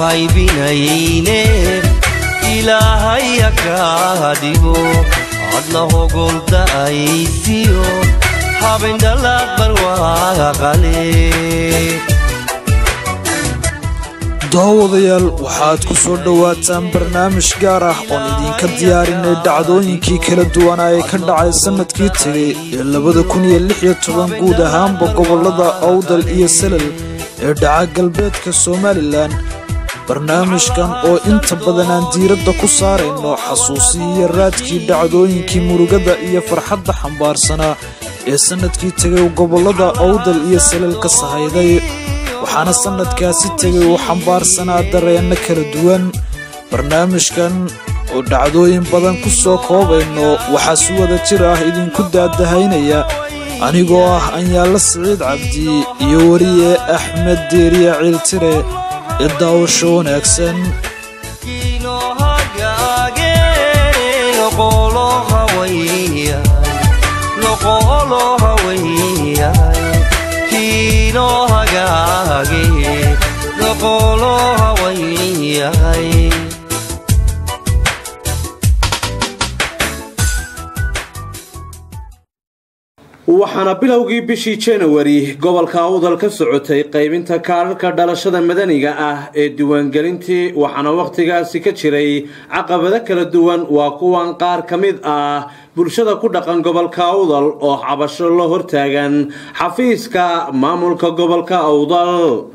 haybinayne ilaahay ka dhigo adna hogolda aysiyo habeen dhalad barwaaqale daawadayaal waxaad ku soo dhawaataan barnaamij gaar ah oo idinka diyaarinay dhacdooyinkii kala duwan ee ka dhacay sanadkii tagay ee 2016 guud ahaanba gobolada Awdal iyo Salal ee dhaca galbeedka Soomaaliland barnaamijkan oo inta badan aan diiradda ku saarayno xasuusiyo raadkii dhacdooyinkii murugada iyo farxadda xambaarsanaa ee sanadkii tagay gobolada Awdal iyo Salal ka sahayday waxaana sanadkaasi tagay oo xambaarsanaa dareenno kala duwan barnaamijkan oo dhacdooyin badan ku soo koobayno waxaa si wada jir ah idinku daadahaynaya anigoo ah Anyaalla Saciid Cabdi iyo wariye Axmed Deeriya Ciiltire daawasho wanaagsan waxaana bilowgii bishii January gobolka Awdal ka socotay qaybinta kaararka dhalashada madaniga ah ee diiwaangelintii waxaana waqtigaasi ka jiray caqabado kala duwan waa kuwan qaar kamid ah bulshada ku dhaqan gobolka Awdal oo cabasho la hortaagan xafiiska maamulka gobolka Awdal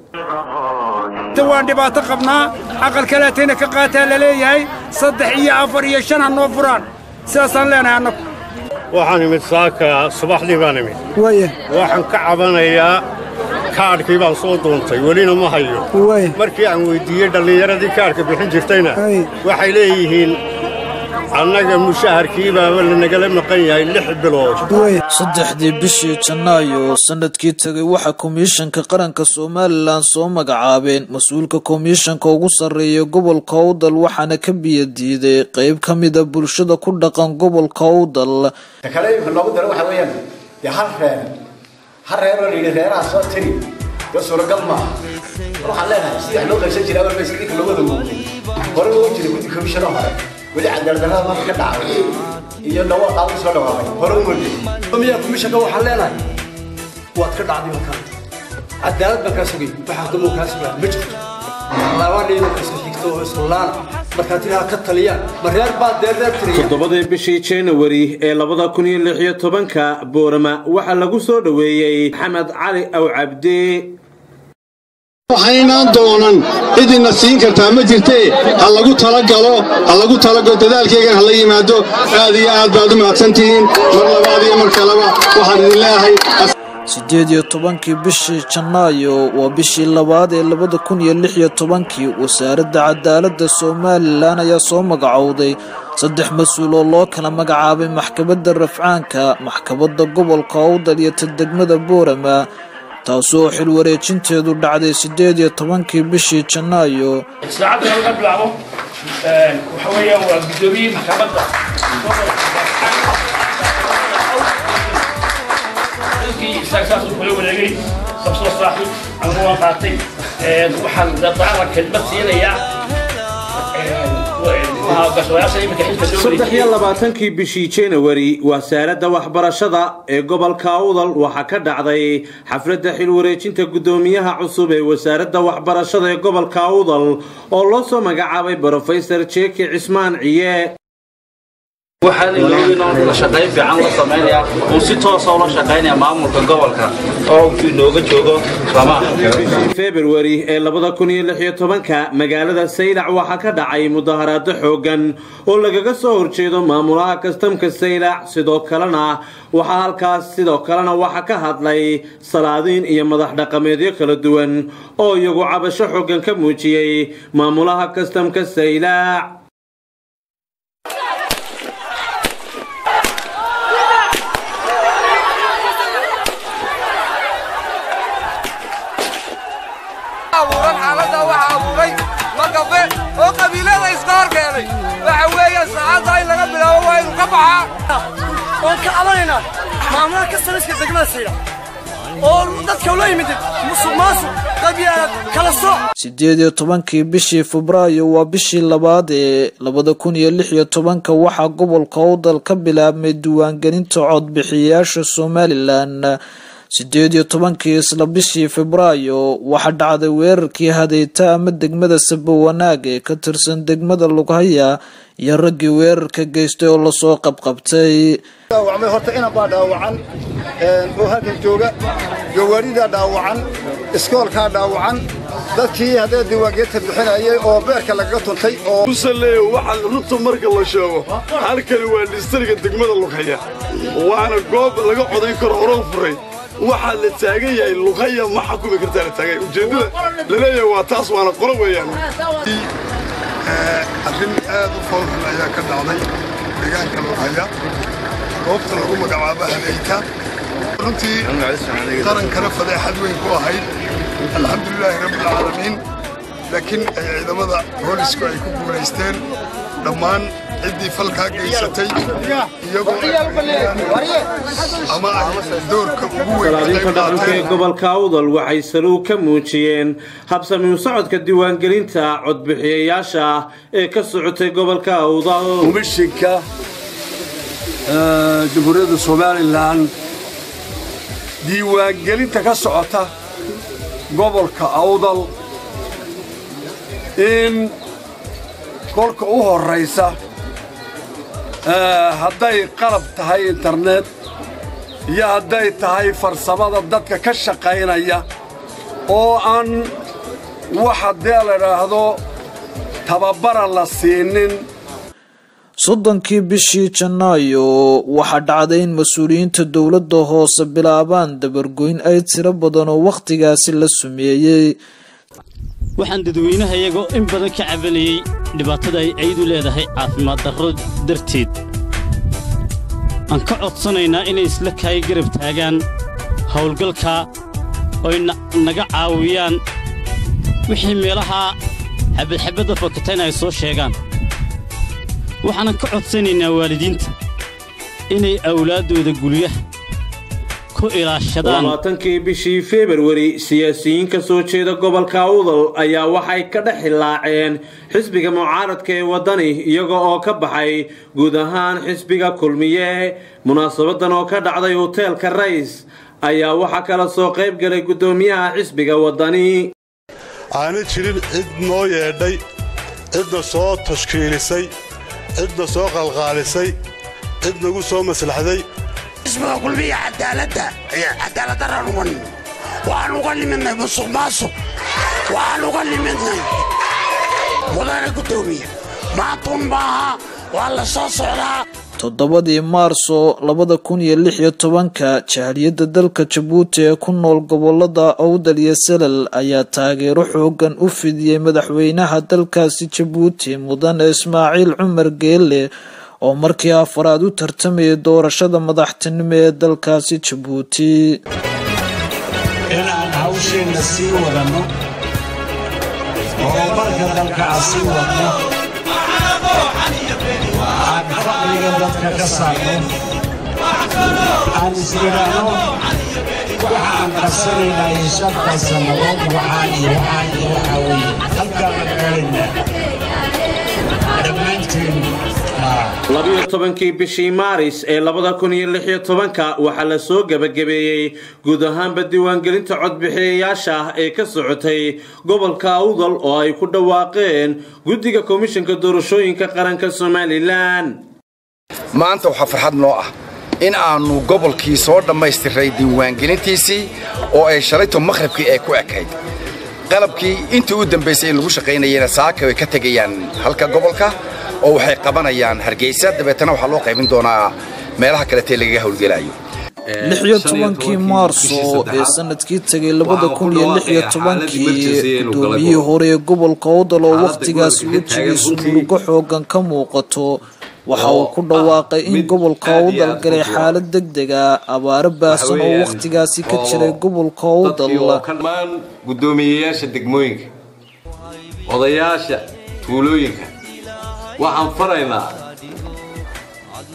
توان dhibaato qabnaa aqal kaleetayna ka qaataa la leeyahay 3 iyo 4 iyo 5 hanoo furaan sidaasaan leenahay annagu waxaan imid saaka subaxdii baan imid waxaan ka cabanayaa kaarkii baan soo doontay welina ma hayo markii aan weydiiyey dhallinyaradii kaarka bixin jirtayna waxay leeyihiin annaga mushaharkii baa nagala maqan yahay 6 bilood saddexdii bishii Janaayo sanadkii tagay waxa komishanka qaranka Soomaaliland soo magacaabeen mas'uulka komishanka ugu sareeya gobolka Awdal waxaana ka biyadiiday qayb kamid ah bulshada ku dhaqan gobolka Awdal takaleeyka loogu daro waxa weeyaan har reer oo reeraha soo tiri suuragal ma waxa leenahay si loo qaysan jiray ama miskiinka loo wada muuqday hore oo jiray guddi komishan hore wali cadaalad ma ka dhacay iyo dhawaaq aan soo dhawaaqay hore u muddo miya komishanka waxa leenahay waad ka dhacday marka cadaalad ba ka sugay waxa ka muuqaas ma jirto labadeena isku xigto oo islaan marka tiraa ka taliyaan mareer baa deereer tiriya 7 bishii January ee 2016 Boorama waxa lagu soo dhaweeyay Maxamed Cali Aw Cabdi waxayna doonan idina siin kartaa ma jirtee hal lagu talagalo dadaalkeega hal la yimaado aad iyo aad baad u mahadsantihiin mar labaad iyo mar kaleba waxaan idin leeyahay 18 bishii Janaayo waa bishii labaad ee 2016 wasaaradda cadaaladda Soomaaliland ayaa soo magacowday 3 mas'uul oo loo kala magacaabay maxkamadda rafcaanka maxkamadda gobolka Awdal iyo degmada Boorama taasoo xil wareejinteedu dhacday 18 bishii Janaayo saacada laga bilaabo waxa weeyaan waa gudoomiye maxkamadda ساكساس وحلو ولقي سبصو صاحي عنقوان قاطي وحن دطعنا كلمة سينيا صدح يلا باتنكي بشي January wasaaradda waxbarashada ee gobolka Awdal waxa ka dhacday xafladda xil wareejinta gudoomiyaha cusub ee wasaaradda waxbarashada ee gobolka Awdal oo loo soo magacaabay Professor Jeeki Cismaan Ciye waxaan ilaahay la shaqeey fiican la sameeyaa oo si toos ah la shaqeynaya maamulka gobolka oo uu nooga joogo February ee 2016 magaalada Saylac waxa ka dhacay mudaharaad xoogan oo lagaga soo horjeedo maamulaha kastamka Saylac sidoo kalena waxa ka hadlay salaadiin iyo madax dhaqameedyo kala duwan oo iyagu cabasho xoogan ka muujiyay maamulaha kastamka Saylac oo dadka ula yimid musuqmaasuq qabyaalad kala soo 18 bishii Febraayo waa bishii labaad ee 2016 waxaa gobolka Awdal ka bilaabmay diiwaangelinta codbixiyayaasha Somaliland 18 isla bishii Febraayo waxaa dhacday weerarkii hadayta ama degmada Sabawanaag ee ka tirsan degmada Lughaya iyo raggii weerarka geystay oo la soo qabqabtay وعمي هرتا إنا بعد داوعان وهذا الجوجا جواريدا داوعان إسكول كان داوعان ذكي هذا دواجت بحنا أيه أو بيرك لقطن تي أو وصلي وحل نط مرك الله شوه حركة الوالد استرجع دقمة اللقية وأنا قاب لقى قضية كرهون فري وحل التاجية اللقية ما حكوا بكرتال التاجية وجدنا لنا واتاس وأنا قربوا يعني أخين هذا فوق الأيام كذا علي رجال كاللقية وقت الحكومة جوابها ليتا runtii qaran kala faday xad weyn ku ahayd alxamdulillaah rabbil caalamiin laakiin ciidamada booliisku ay ku guuleysteen dhammaan ciddii falka geysatay iyagoo ama doorka ugu weyn gobolka Awdal waxay saluu ka muujiyeen habsami u socodka diiwaangelinta codbixiyayaasha ee ka socotay gobolka Awdal komishinka jamhuuriyadda Somaliland diiwaangelinta ka socota gobolka Awdal in kolka u horeysa hadday qalab tahay internet iyo hadday tahay farsamada dadka ka shaqaynaya oo aan waxa dee la yiraahdo tababara la siinin soddonkii bishii Janaayo waxaa dhacday in mas'uuliyiinta dawladda hoose bilaabaan dabargoyn ay tiro badan oo waqtigaasi la sameeyay waxaan dadweynaha iyaga in badan ka cabanayay dhibaatada ay aydu leedahay caafimaad darro darteed aan ka codsanaynaa inay isla kaay garab taagaan hawlgalka oo naga caawiyaan wixii meelaha xabad fakatayna ay soo sheegaan waxaan ka codsanaynaa waalidiinta inay awlaadooda gulyaha ku ilaashadaan 20 bishii Febraayo siyaasiyiin ka soo jeeda gobolka Awdal ayaa waxay ka dhaxilaaceen xisbiga mucaaradka ee wadani iyaga oo ka baxay guud ahaan xisbiga kulmiye munaasabadan oo ka dhacday hotelka Rays ayaa waxa kala soo qayb galay gudoomiyaha xisbiga wadani aan jirin cid noo yeedhay cid soo tashkiilisay عدنا سوق الغالسي عدنا قول سوق مسلحذي اسمه قلبي عدالة الرنون وأنا أغلي منه بصق ماسو وأنا أغلي منه مدانا قدومية ما طن معها ولا صاص على 7 Maarso 2016 jaaliyada dalka Djibouti ee ku nool gobolada Awdal iyo Salal ayaa taageero xoogan u fidiyay madaxweynaha dalkaasi Djibouti Mudane Ismaaciil Cumar Geelle oo markii afraad u tartamay doorashada madaxtinimo ee dalkaasi Djibouti inaan hawsheena sii wadano oo marka dalkaasi wadno dadka ka saarno aan isiraano waxaan qasanaynaa shaqada sanadood waxaan weeye halkaan la gaaraynaa dhammaanteen 12 bishii Maaris ee 2016 waxaa la soo gabagabeeyay guud ahaanba diiwaangelinta codbixiyayaasha ee ka socotay gobolka Awdal oo ay ku dhawaaqeen guddiga komishanka doorashooyinka qaranka Somaliland maanta waxa farxad noo ah in aanu gobolkii soo dhammaystiray diiwaangelintiisii oo ay shalayto maqribkii ay ku ekayd qalabkii intii u dambeysay lagu shaqaynayeen saaka way ka tagayaan halka gobolka oo waxay qabanayaan Hargeysa dabeetana waxa loo qaybin doonaa meelaha kale ee laga hawlgalayo 16 Maarso ee sanadkii tagay 2016 gudoomiyihii hore ee gobolka Awdal oo waqtigaas wejigiisu murugo xoogan ka muuqato waxa uu ku dhawaaqay in gobolka Awdal galay xaalad degdeg ah abaar baasan oo waqtigaasi ka jiray gobolka Awdal gudoomiyayaasha degmooyinka odayaasha tuulooyinka waxaan faraynaa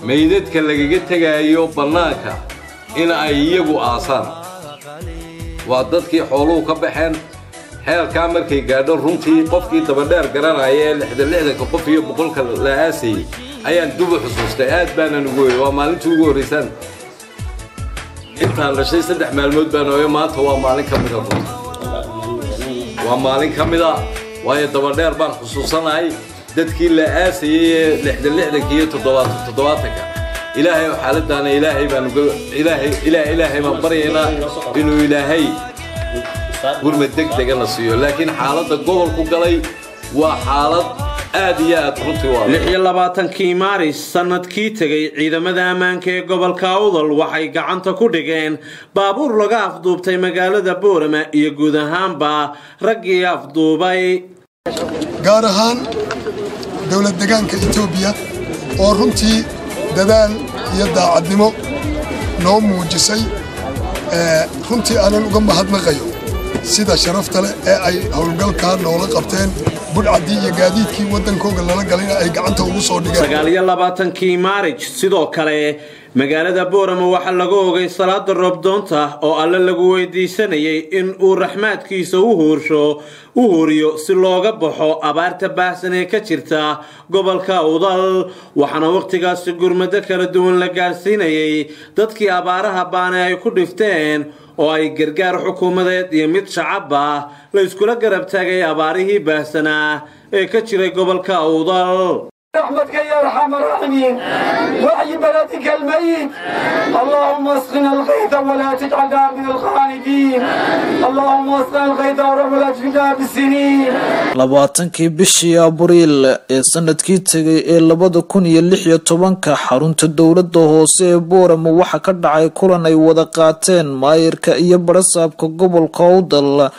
meydadka lagaga tagaayo bannaanka in ay iyagu aasaan waa dadkii xooluhu ka baxeen heerkaa markay gaadho runtii qofkii dabadheer garanaya ee lixdanka qof iyo boqolka la aasayey ayaan dib u xusuustay aad baanan ugu weeyey waa maalintii ugu horreysaan intaan dhashay 3 maalmood baan ooyo maanta waa maalin ka mid ah waa maalin ka mid ah waayo dabadheer baan xusuusanahay dadkii la aasayey ee lixdanka iyo 77ka ilaahay xaaladana ilaahay baan baan baryaynaa inuu ilaahay gurmad degdeg ah siiyo laakiin xaaladda gobolku galay waa xaalad aad iyo aad runtii waa 26 Maaris sanadkii tagay ciidamada ammaanka ee gobolka Awdal waxay gacanta ku dhigeen baabuur laga afduubtay magaalada Boorama iyo guud ahaanba raggii afduubay gaar ahaan dawlad deegaanka Itoobiya oo runtii dadaal iyo daacadnimo noo muujisay runtii aanan uga mahadnaqayo sida sharafta leh ee ay howlgalka noola qabteen budcadii iyo gaadiidkii wadankooda lala galayna ay gacanta ugu soo dhigeen 29 Maaris sidoo kale magaalada Boorama waxa lagu ogay salaada roobdoonta oo alla lagu weydiisanayay in uu raxmaadkiisa u horiyo si looga baxo abaarta baahsan ee ka jirta gobolka Awdal waxana waqtigaas gurmada kala duwan la gaarsiinayay dadkii abaaraha baana ay ku dhifteen oo ay gargaar xukuumadeed iyo mid shacab ah la isku garab taagay abaarihii baahsanaa ee ka jiray gobolka Awdal رحمتك يا ارحم الراحمين وحي بلدك الميت اللهم اسقنا الغيث ولا تجعلنا من الخالدين اللهم اسقنا الغيث ولا تجعلنا بالسنين 20 bishii Abriil ee sanadkii tagay ee 2016 xarunta dawladda hoose ee Boorama waxa ka dhacay kulan ay wada qaateen maayirka iyo barasaabka gobolka Awdal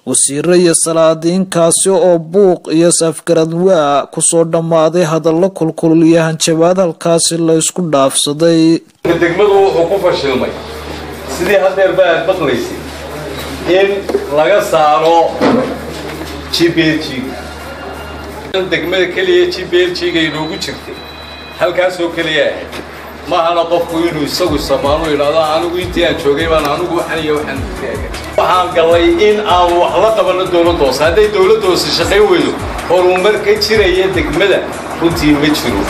wasiirro iyo salaadiinkaasi oo buuq iyo safgarad waa ku soo dhamaaday hadallo kulkulyahan jawaad halkaasi la isku dhaafsaday degmadu wuxuu ku fashilmay sidii hadeer baa baqlaysay in laga saaro GPLG degmada kaliya GPLG-ga inoogu jirtay halkaas oo kaliya ma ana qofku inuu isagu samaano ilaada anigu intii aan joogay baan anigu waxaan waxaan galay in aan wax la qabano dawladda hoose haday dawladda hoose shaqay weydo horumar ka jiraya degmada runtii ma jiro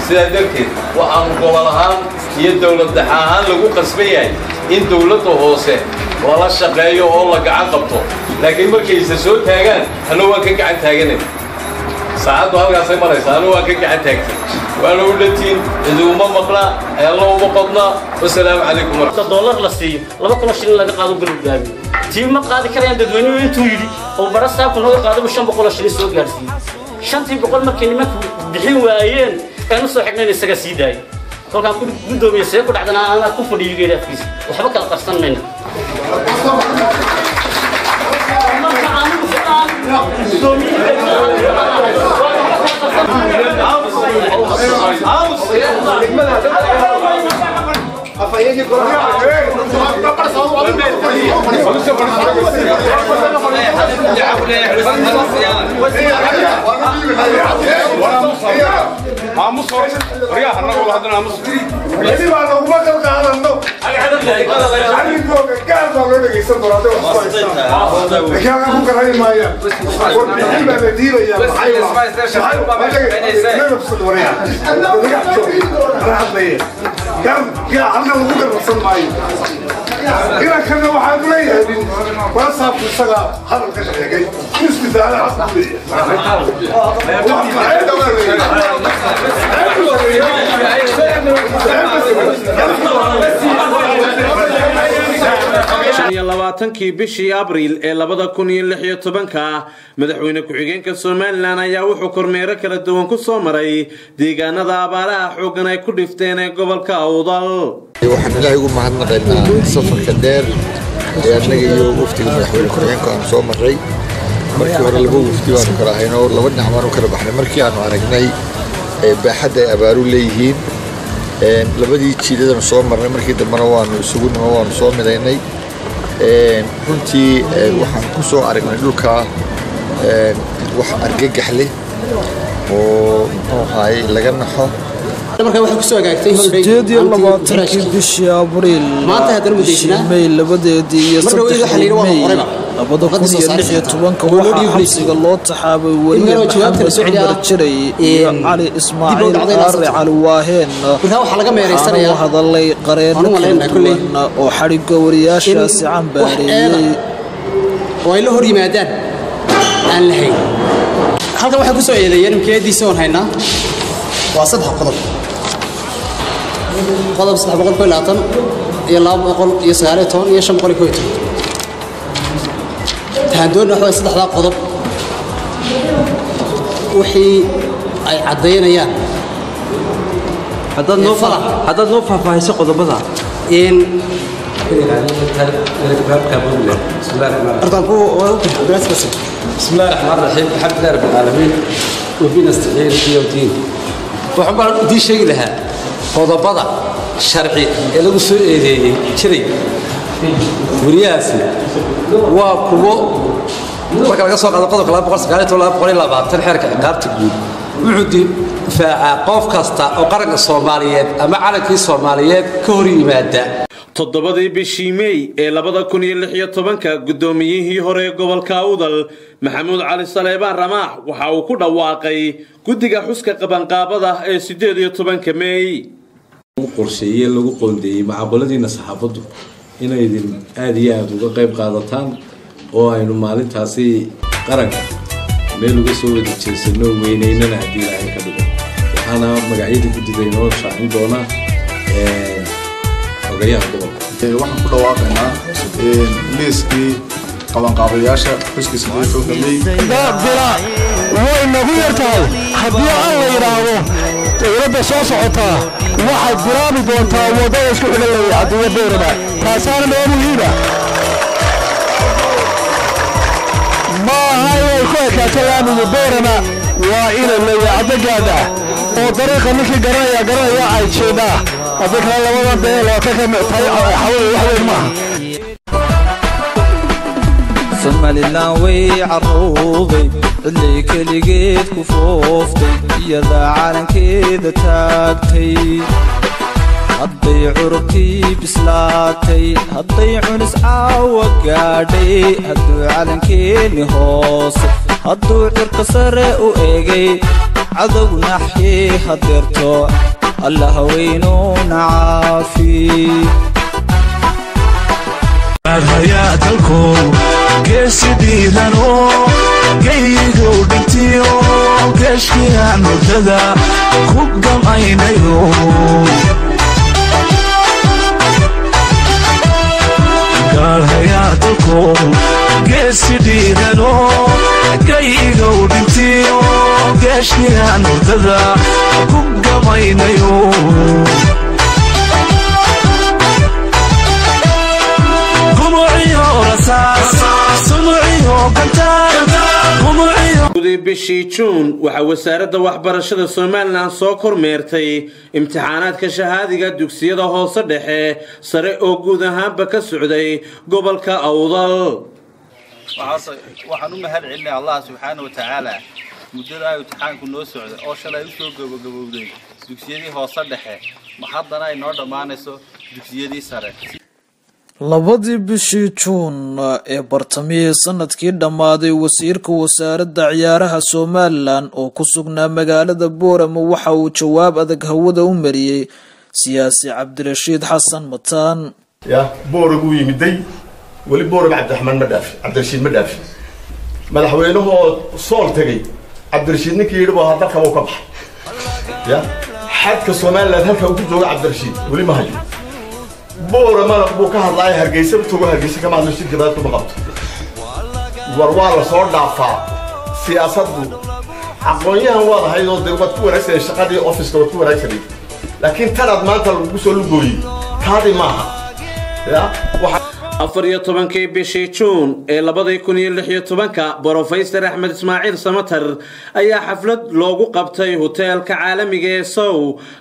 sidaa darteed waxaan gobol ahaan iyo dawladda ahaan lagu qasbayay in dawladda hoose wala shaqeeyo oo la gacan qabto laakiin markay soo taagaan anoo waan ka gacan taaganay saacadu halkaas ay maraysaa anoo waan ka gacan taagtay وأنا ولدتين إذا ما مقلا الله ما قضنا والسلام عليكم ورحمة الله. $1 لا سي لما كنا شيء لقى قادو بالقدامي تيم ما قاد كريان ددوينو أنتو يدي أو براسها كنا هو قادو بشام بقول شيء سوق جالسين شنتي بقول ما كلمة بحين وعيان كانوا صاحبنا نسجى سيداي كل كان كل دوم يسير كل عدنا أنا كفر يجي له فيس وحبك القصة منا إذا كنا وحاولين وصف الصلاة هذا الكشف يسكت على عصبي labaatankii bishii Abriil ee 2016 madaxweyne ku-xigeenka Soomaaliland ayaa wuxuu kormeer kala duwan ku soo maray deegaanada abaaraha xoogan ay ku dhifteen ee gobolka Awdal waxaan ilaahay ugu mahadnaqaynaa safarka dheer ee anaga iyo waftiga madaxweyne ku-xigeenka aan soo maray markii hore laba wafdi baan kala haynoo laba dhinac baan kala baxnay markii aan aragnay baaxadda ay abaaru leeyihiin labadii jiidadan soo marnay markii dambana waanu isugu nimo waanu soo midaynay runtii waxaan ku soo aragnay dhulka wax argagax leh oo muxuu ahaay laga naxo markaa waxay ku soo hagaagtay sideed iyo labaatankii bishii abriil maanta haddana mudaysnaa May labadeedii iyo saddexdii May 2016 waxaa xabsiga loo taxaabay wariye Maxamed Cumar Jiray iyo Cali Ismaaciil Aare Cali Waaheen waxaa laga meereysanayaa hadalay qareenno oo xariga wariyaashaasi cambaariyay oo ay la hor yimaadaan aan lahayn halkan waxay ku soo eedeeyeen imkeediisa oo haynaa waa saddex qodob 320 iyo 219 iyo 511 taandoon waxa saddexda qodob wixii ay cadeynayaan haddaad noo faahfaahiso qodobada in بسم الله الرحمن الرحيم الحمد لله رب العالمين وبه نستعين في يوم الدين وحبا دي شيء لها قضبضة شرعي اللي هو سوء شري ورياسي وكبو marka laga soo qaado qodobka 292 tan xeerka ciqaabta guud wuxuu difaaca qof kasta oo qaranka Soomaaliyeed ama calankii Soomaaliyeed ka hor yimaada toddobadii bishii May ee 2016 gudoomiyihii hore gobolka Awdal Maxamuud Cali Saleebaan Ramaax waxa uu ku dhawaaqay guddiga xuska qabanqaabada ee 18 May qorsheeyay lagu qoondeeyay macaamiladiina saxaafadu inay idin aad iyo aad uga qayb qaadataan oo aynu maalintaasi qaranka meel uga soo wada jeesano weynaynana haddii ilaahay ka dhigo waxaana magacyada guddiga inoo shaacin doona xogayaha gobolka waxaan ku dhawaaqaynaa liiskii qabanqaabayaasha xuskii 18 May way nagu yartahay haddii aan la yidhaahdo dowladda soo socotaa waxay bilaabi doontaa wadada isku xidhanaya caddeeya beerada taasaana noo muhiima maaha inay ku ekaato laamiga beerana waa inay leeyahay cadagaada oo dariiqa ninkii garanaya ay jeedaa hadda kale labada beel waa ka kamictay xawli waxweyn maaha Somaliland way caruuday cidlay keligeed ku fooftay iyada calankeeda taagtay hadday curubtii bislaatay hadday cunis caawa gaadhay hadduu calankeeni hoose hadduu cirka sare u eegay cadow naxyey hadeerto allah weynuuna caafi geesidiidano geygow dhintiyo geeshkiiaan muddada ku gamaynayo gaalhayaa dalko geesidhiidano geygow dhintiyo geeshkiiaan muddada ku gamaynayo bishii Juun waxa wasaaradda waxbarashada Soomaaliland soo kormeertay imtixaanaadka shahaadiga dugsiyada hoose dhexe sare oo guud ahaanba ka socday gobolka Awdal waxaan u mahad celinay Allah subhanahu wa ta'ala muddada imtixaanku noo socday oo shalay u soo gabagabowday dugsiyadii hoose dhexe ma haddana ay noo dhamaanayso dugsiyadii sare labadii bishii Juun ee bartamiyay sanadkii dhamaaday wasiirka wasaaradda ciyaaraha Soomaaliland oo ku sugnaa magaalada Boorama waxa uu jawaab adag hawada u mariyay siyaasi Cabdirashiid Xasan Mataan Boorama yimiday wali Boorama Cabdirashiid Madaafi madaxweynuhu sool tagay Cabdirashiid ninkii yiri waa dalka uu ka baxay xadka Soomaaliland halka uu joogo Cabdirashiid wali ma hayo Boorama buu ka hadlay Hargeysa tuugo Hargeysa kama hadlo shirka dadku ma qabto war la soo dhaafaa siyaasaddu aqoonyahan waa hay'ado dawlad ku wanaagsan shaqadii office-ka ku wanaagsan laakiin tanad maanta lagu soo lugooyay taadi maaha 14 bishii Juun ee 2016 Professor Axmed Ismaaciil Samatar ayaa xaflad loogu qabtay hoteelka caalamiga ee Sow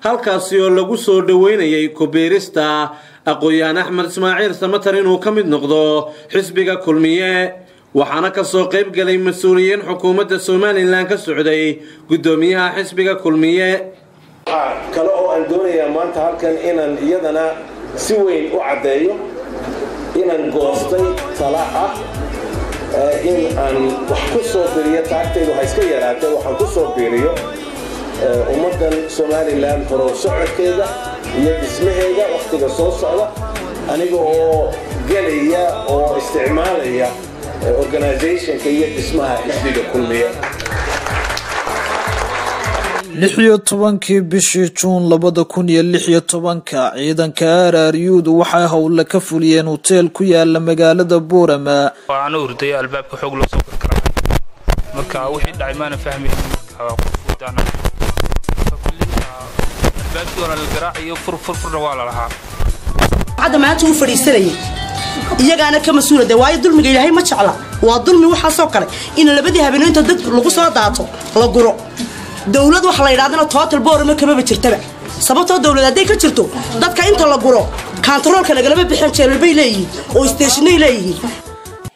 halkaas oo lagu soo dhaweynayay kubeerista aqoon Axmed Ismaaciil Samatar inuu ka mid noqdo xisbiga kulmiye waxaana ka soo qayb galay mas'uuliyiin xukuumadda Soomaaliland ka socday gudoomiyaha xisbiga kulmiye kale oo aan doonayaa maanta halkan inaan iyadana si weyn u caddeeyo inaan goostay tala ah in aan wax ku soo biiriyo taagtaydu ha iska yaraatee waxaan ku soo biiriyo ummaddan Somaliland horo socodkeeda iyo dhismaheeda waqtiga soo socda aniga oo galaya oo isticmaalaya organizationka iyo dhismaha xisbiga kulmiye 16 bishii Juun 2016 ciidanka RRU waxay howle ka fuliyeen hotel ku yaala magaalada Boorama waxaan urday albaabka xoog loo soo karkaray marka wixii dhacay maana fahmin qofudana albaabkii wala la garaaciyo furfurna waa la lahaa hadda maanta uu fadhiisanayay iyagaana ka mas'uulada waayo dulmiga Ilaahay ma jecla waa dulmi waxa soo kale in labadii habeenoo inta dad lagu soo daato la guro dawlad wax la yiraahdo total Boorama kama jirtaba sababtoo dawladda ka jirto dadka inta la guro controlka laga bixin jeelal bay leeyihiin oo stationay leeyihiin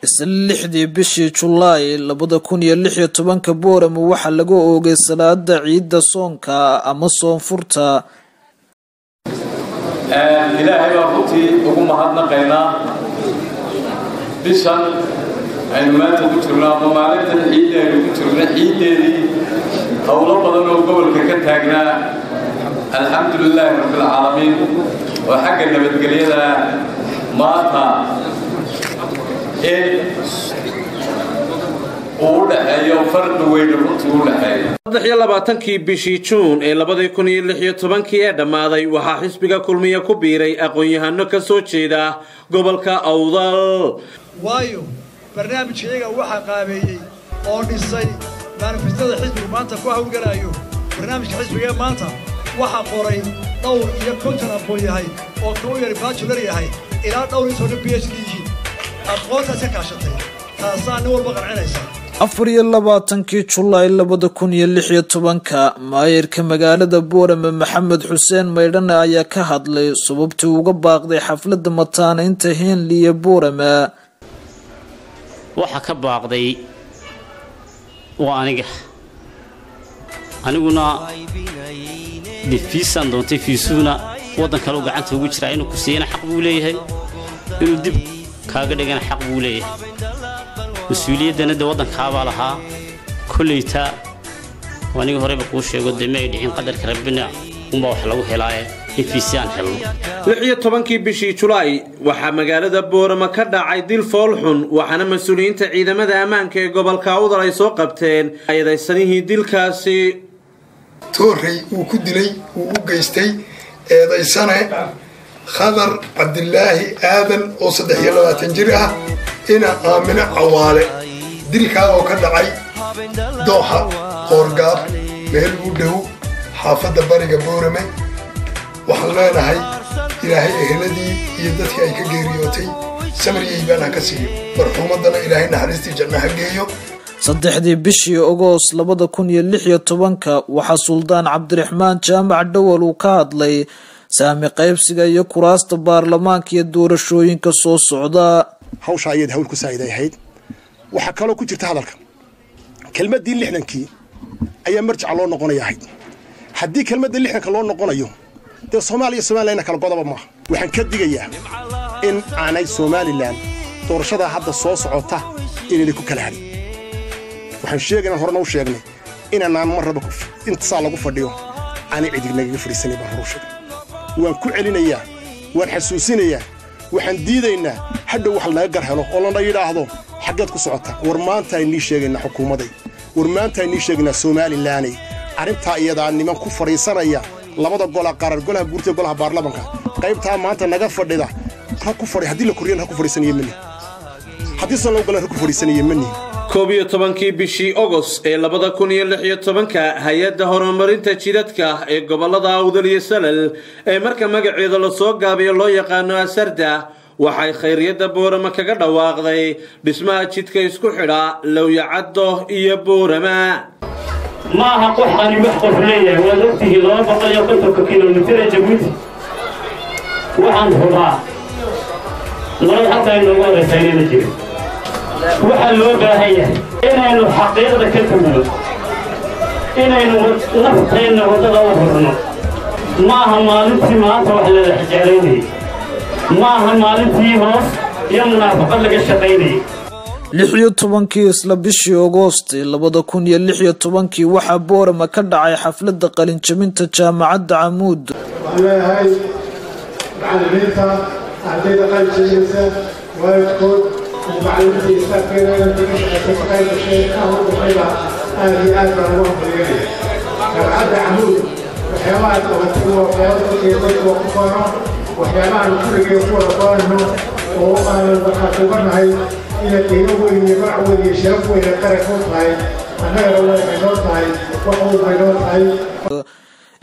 isla bishii July 2016 Boorama waxa lagu oogay salaada ciida soonka ama soonfurta ilaahay baa runtii ugu mahadnaqaynaa bishan aynu maanta ku jirnaa ama maalintan ciidda aynu ku jirna ciiddeedii howlo badan oo gobolka ka taagnaa alxamdulilaahi rabbil caalamiin oo xagga nabadgelyada maanta in uu dhaxeeyo farqi weyn runtii u dhaxeeyo 23 bishii Juun ee 2016 ee dhamaaday waxa xisbiga kulmiye ku biiray aqoon-yahano ka soo jeeda gobolka Awdal waayo barnaamijkeega waxa qaabeeyay oo dhisay manifestada xisbiga maanta ku hawlgalayo barnaamijka xisbiga maanta waxa qoray dhowr iyo konton aqoon yahay oo koo yar bachelor yahay ilaa dhowr iyo PhD aqoonta ka kaashatay taasaan walba qarcinaysa 24 July 2016 maayirka magaalada Boorama Maxamed Xuseen Maydhan ayaa ka hadlay sababtii uga baaqday xafladda mataanaynta Henley Boorama waxa ka baaqday waa aniguna difiisan doontay fiisuuna wadan kale gacanta ugu jira inuu ku siiyana xaq buu leeyahay inuu dib kaaga dhigana xaq buu leeyahay مسؤوليتنا ده وضن كابا لها كليتا وأنا هرب أقول شيء قد ما يدين قدر كربنا وما وحلو هلاية إفيسيان حلو. لحية طبعاً كي بشي جولاي وح مجال بورما كدا عيديل فالحون وحنا مسؤولين تعيد مدى أمان كي قبل كعوض رئيس وقبتين أيضا السنة ديل كاسي توري وكدلي وقيستي أيضا السنة خضر عبد الله آذن وصدح يلا تنجرها إنا آمنة عوالي دلكا وكدعي دوحة قورقاب مهل ودهو حافظة بارقة بورمي وحلنا هاي إلهي إهلدي يدتك أي كجيريوتي سمري يبانا كسيو مرحومة دنا إلهي نحرستي جنة حقيو صدحدي بشي أغوص 2016 وحا سلطان عبد الرحمن جامع الدول وكادلي سامي قيبسيغا iyo kuraasta baarlamaanka iyo doorashooyinka soo socda hawsha ayad hawl ku saaciidayd waxa kale ku jirta hadalka kelmadii 60kii ayaa marjac loo noqonayaa hadii kelmadda 60ka loo noqonayo de Soomaaliya kala godoba ma waxaan ka digayaa in aanay Somaliland doorashada hadda soo socota inay ku kala hadhin waxaan sheegnaa horna u sheegnay inaan marraba inta lagu fadhiyo aan ciidinaga fariisanay barruushada waan ku celinayaa waan xasuusinayaa waxaan diidaynaa hadda wax laga gar helo oo la yiraahdo xageed ku socota war maanta ay sheegayna xukuumaday war maanta ay sheegayna Somaliland arinta iyada niman ku fariisanaya labada gol qarar golaha guurta golaha baarlamaanka qaybta maanta naga fadhida ha ku fadhi hadii la kuriyeen ha ku fariisan Yemen hadii san loo golaha ku fariisan Yemen 12 bishii August ee 2016 hay'adda horumarinta jidadka ee gobolada Awdal iyo Salal ee marka magaceeda la soo gaabiyo loo yaqaan Asarda waxay khayriyada Boorama kaga dhawaaqday dhismaha jidka isku xidha Lowyacado iyo Boorama ما هقول أنا محقق ليه ولدته ضرب قليل قلت كيلومتر جبوتي وعن هما لا حتى إنه ما رسالين جيب وحلو باهية إنه حقيقة كتبنا إنه نفتين وتغوهرنا maaha maalintii maanta wax la jeclaynayay maaha maalintii hoos iyo munaafaqad laga shaqaynayay 16 isla bishii Agoost 2016 waxaa Boorama ka dhacay xafladda qalinjabinta jaamacadda Camuud ilaahay macallimiinta ardayda qalinjabinaysa waalidkood macallimiinta istaafkeena ka shaqeynta sheekha waxayba aad iyo aad baan ugu hambalyeynaya jaamacadda Camuud waxyaabaha qabatay waxyaabaha ku faano waxyaabaha kulligee ku wada faano oo aan waxaa kubanahay إلى الدينوي معود يشرف وإلى قرقوت هاي أنا روى بينوت هاي وحول بينوت هاي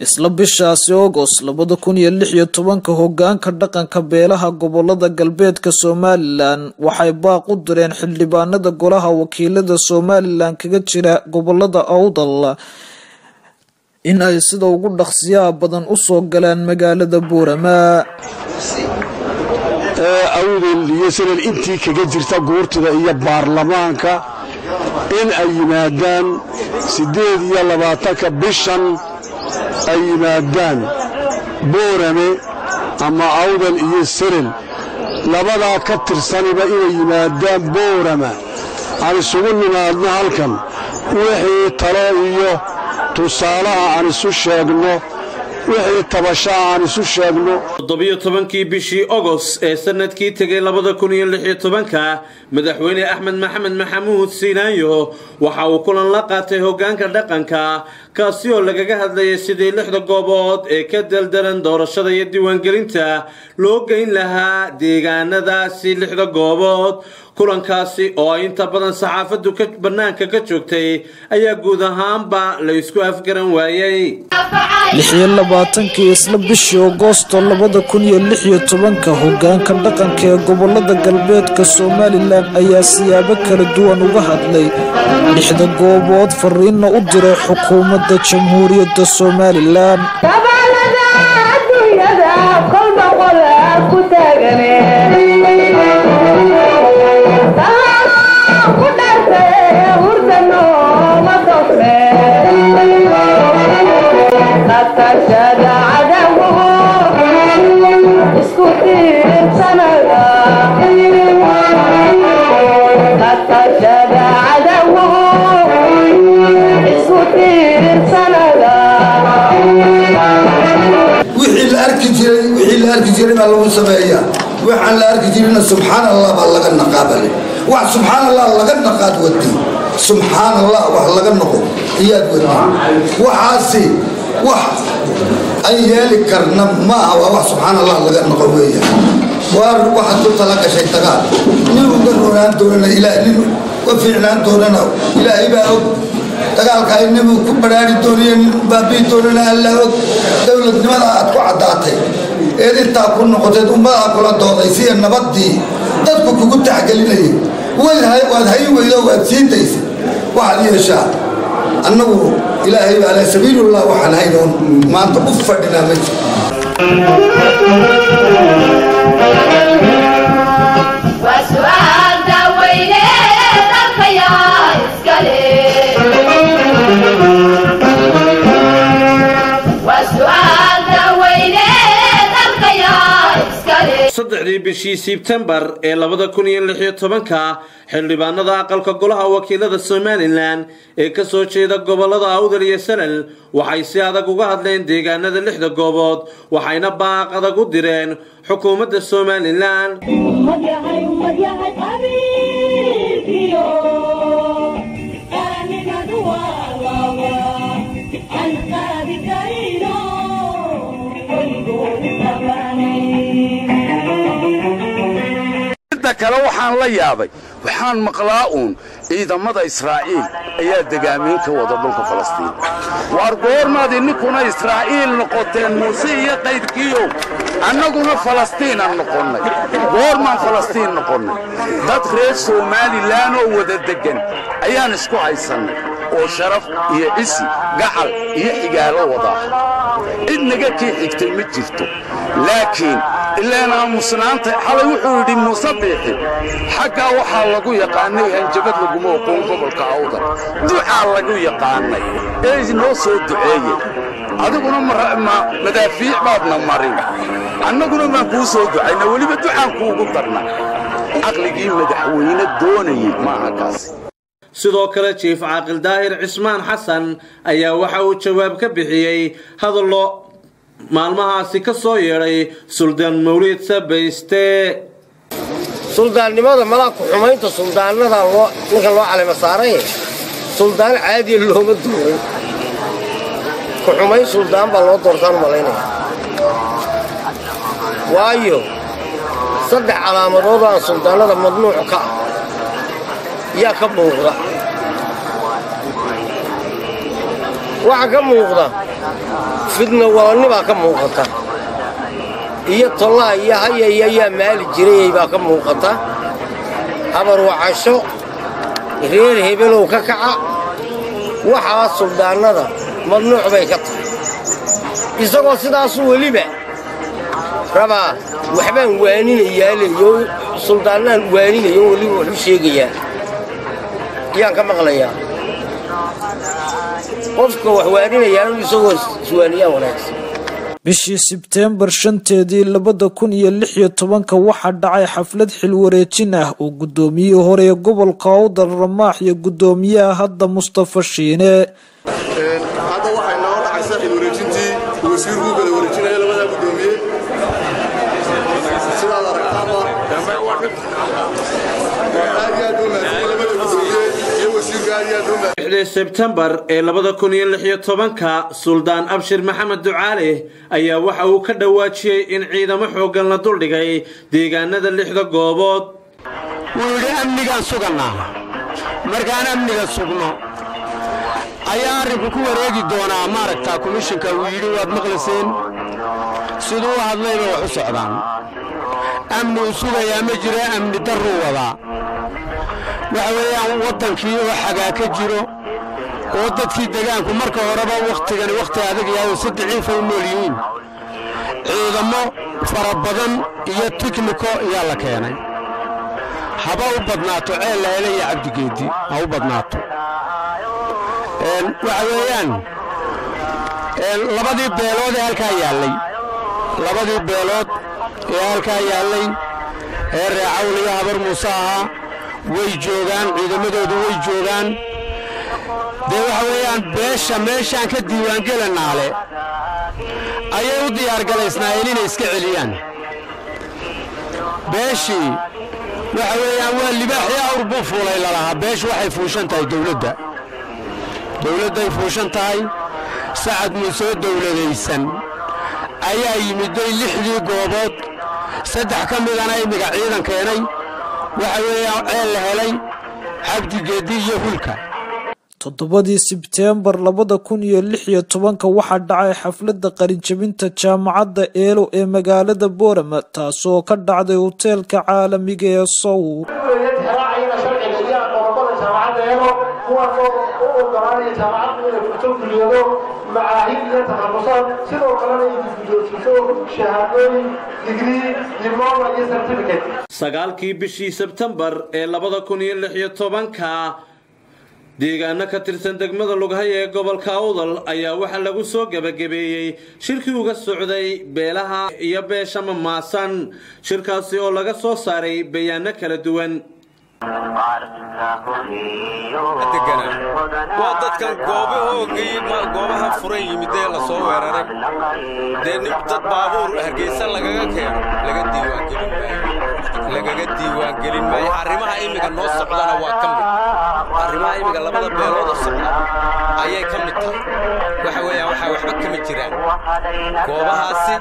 isla bishaasi August 2016 hoggaanka dhaqanka beelaha gobolada galbeedka Somaliland waxay baaq u direen xildhibaanada golaha wakiilada Somaliland kaga jira gobolada Awdal in ay sida ugu dhaqsiyaha badan u soo galaan magaalada Boorama awdal iyo sanad intii kaga jirta goortida iyo baarlamaanka in ay yimaadaan 28 bishan ay yimaadaan Boorame ama awdal iyo sanad labada ka tirsaniba inay yimaadaan Boorama aan isugu nimaadno halkan wixii talo iyo tusaalaha aan isu sheegno wixii tabashaa aan isu sheegno 17 bishii August ee sanadkii tagay 2016 madaxweyne Axmed Maxamed Maxamuud Siinaayo waxa uu kulan la qaatay hoggaanka dhaqanka kaasi oo lagaga hadlayay sidii 6 goobood ee ka daldalan doorashada iyo diiwaangelinta loo geyn lahaa deegaanadaasi 6 goobood kulankaasi oo inta badan saxaafadu ka banaanka ka joogtay ayaa guud ahaanba la isku afgaran waayay 26 isla bishii Agoost 2016 hoggaanka dhaqanka ee gobolada galbeedka Somaliland ayaa siyaabo kala duwan uga hadlay 6 goobood fariin u diray xukuumadda Jamhuuriyadda Somaliland waxaan la arki jirina subxaanallah baa laga naqaabale wax subxaanallah laga naqaad wadi subxaanallah wax laga noqo iyaad wadi waxaasi wax ay yeeli karna ma aha wax subxaanallah laga noqo weeyaan waar waxaad ku tala gashay dagaal nin uga roonaan doonana ilaahay nin u fiicnaan doonana ilaahay baa og dagaalka ay nin ku baraari doonayeen baabii doonana alla og dowladnimada aad ku caddaatay eedintaa ku noqotay ummadaha kula dooday si nabadii dadku kugu taxgelinayay waad hayn weydo waad siintaysay waxaad yeeshaa annagu ilaahay baa ala sabiilullah waxaan haynoon maanta u fadhinaa ma jiro saddexdii bishii September ee 2016 xildhibaanada aqalka golaha wakiilada Somaliland ee ka soo jeeda gobolada Awdal iyo Salal waxay si adag uga hadleen deegaanada 6 goobood waxayna baaq adag u direen xukuumadda Somaliland kale waxaan la yaabay waxaan maqlaa ciidamada Israa'iil ayaa degaamin ka wada dhulka Falastiin war goormaad ninkuna Israa'iil noqoteen Muuse iyo qaydkiyo annaguna Falastiin aan noqonnay goormaan Falastiin noqonnay dad reer Somaliland oo wada degan ayaan isku haysanay oo sharaf iyo isi gacal iyo xigaalo wada idnaga kii xigtay ma jirto laakiin ilaan aamusnaanta xalay wuxuu yidhi musabbixi xaggaa waxaa lagu yaqaanay hanjabad laguma oqoon gobolka awdal ducaa lagu yaqaanay ee inoo soo duceeye adiguna madaafiic baadna marin annaguna baan kuu soo ducayna weliba ducaan kuugu darna caqligii madaxweyne doonayey maaha kaas sidoo kale jiif caaqil daahir cismaan xasan ayaa waxa uu jawaab ka bixiyey hadallo maalmahaasi ka soo yeedhay suldaan mawliid sabayste suldaannimada malaku xumaynta suldaanada ninkan loo calima saaray suldaan caadiya looma doorin ku xumayn suldaan baa loo doortaan u malaynaya waayo 3 calaamadood aan suldaanada madnuuc ka yaa ka muuqda waxa ka muuqda fidna walaalnibaa ka muuqata iyo tollaa iyo hayaya yaa maali jirayay baa ka muuqata habar wacasho reer hebelow ka kaca waxaa suldaanada madnuuc bay ka tahay isagoo sidaasu weliba rabaa waxbaan waaninayaa leeyo suldaanaan waaninayo weliba wuxuu sheegayaa yaan ka maqlayaa qofka wax waaninayaa isagoo iswaaniyaan wanaagsan bishii Sebtembar 5-teedii 2016 waxaa dhacay xaflad xil wareejin ah oo gudoomiyihii hore ee gobolka Awdal Ramaax iyo gudoomiyaha hadda Mustafa Shiine hadda waxay noo dhacaysaa xil wareejintii wasiirku kala wareejinaya labada gudoomiye sidaad aragtaaba Sebtembar ee 2016 Suldaan Abshir Maxamed Ducaale ayaa waxa uu ka dhawaajiyay in ciidamo xoogan la duldhigay deegaanada 6 goobood wuu amniga suganaa markaan amniga sugno ayaa arinku ku wareegi doonaa maaragta komishanka uu yiri waad maqlaseen sidoo hadlayba wax u socdaan amni sugaya ma jira amni darro wada waxa weeyaan wadankii oo xagaa ka jiro oo dadkii deegaanku marka horeba waqtigan waqti adag yahay oo saddex ay noolyihiin ciidamo fara badan iyo tikniko ayaa la keenay haba u badnaato ceel la helay Cabdigeedi ha u badnaato waxa weeyaan labadii beelood ee halka yaalay labadii beelood ee halka yaalay ee Raacawliga Habar Muuse way joogaan ciidamadoodu way joogaan waxa weeyaan beesha meeshaan ka diiwaan galanaale ayay u diyaar galaysnaayeen inay iska celiyaan beeshi waxa weeyaan waa libaaxii awrbu fuulay lalaha beesh waxay fuushan tahay dawladday fuushan tahay Sacad Muuse dawladaysan ayaa yimiday 6 goobood 3 ka midana imiga ciidan keenay waxa weeyaan ceel la helay Cabdigeedi iyo hulka 7 Sebtembar 2016 waxaa dhacay xafladda qalinjabinta jaamacadda Eelo ee magaalada Boorama taasoo ka dhacday hoteelka caalamiga ee Sow sagaalkii bishii Sebtembar ee 2016 deegaano ka tirsan degmada Lughay ee gobolka Awdal ayaa waxa lagu soo gabagabeeyay shirkii uga socday beelaha iyo beesha Mamaasan shirkaasi oo laga soo saaray bayaano kala duwan waa dadkan goobaha furan yimidee la soo weeraray dee dad baabuur Hargeysa lagaga keeno lagaga diiwaangelin maayo arrimaha imiga noo socdana waa ka mid arrimaha imiga labada beelood socda ayay ka mid tahay waxa weeyaan waxba kama jiraan goobahaasi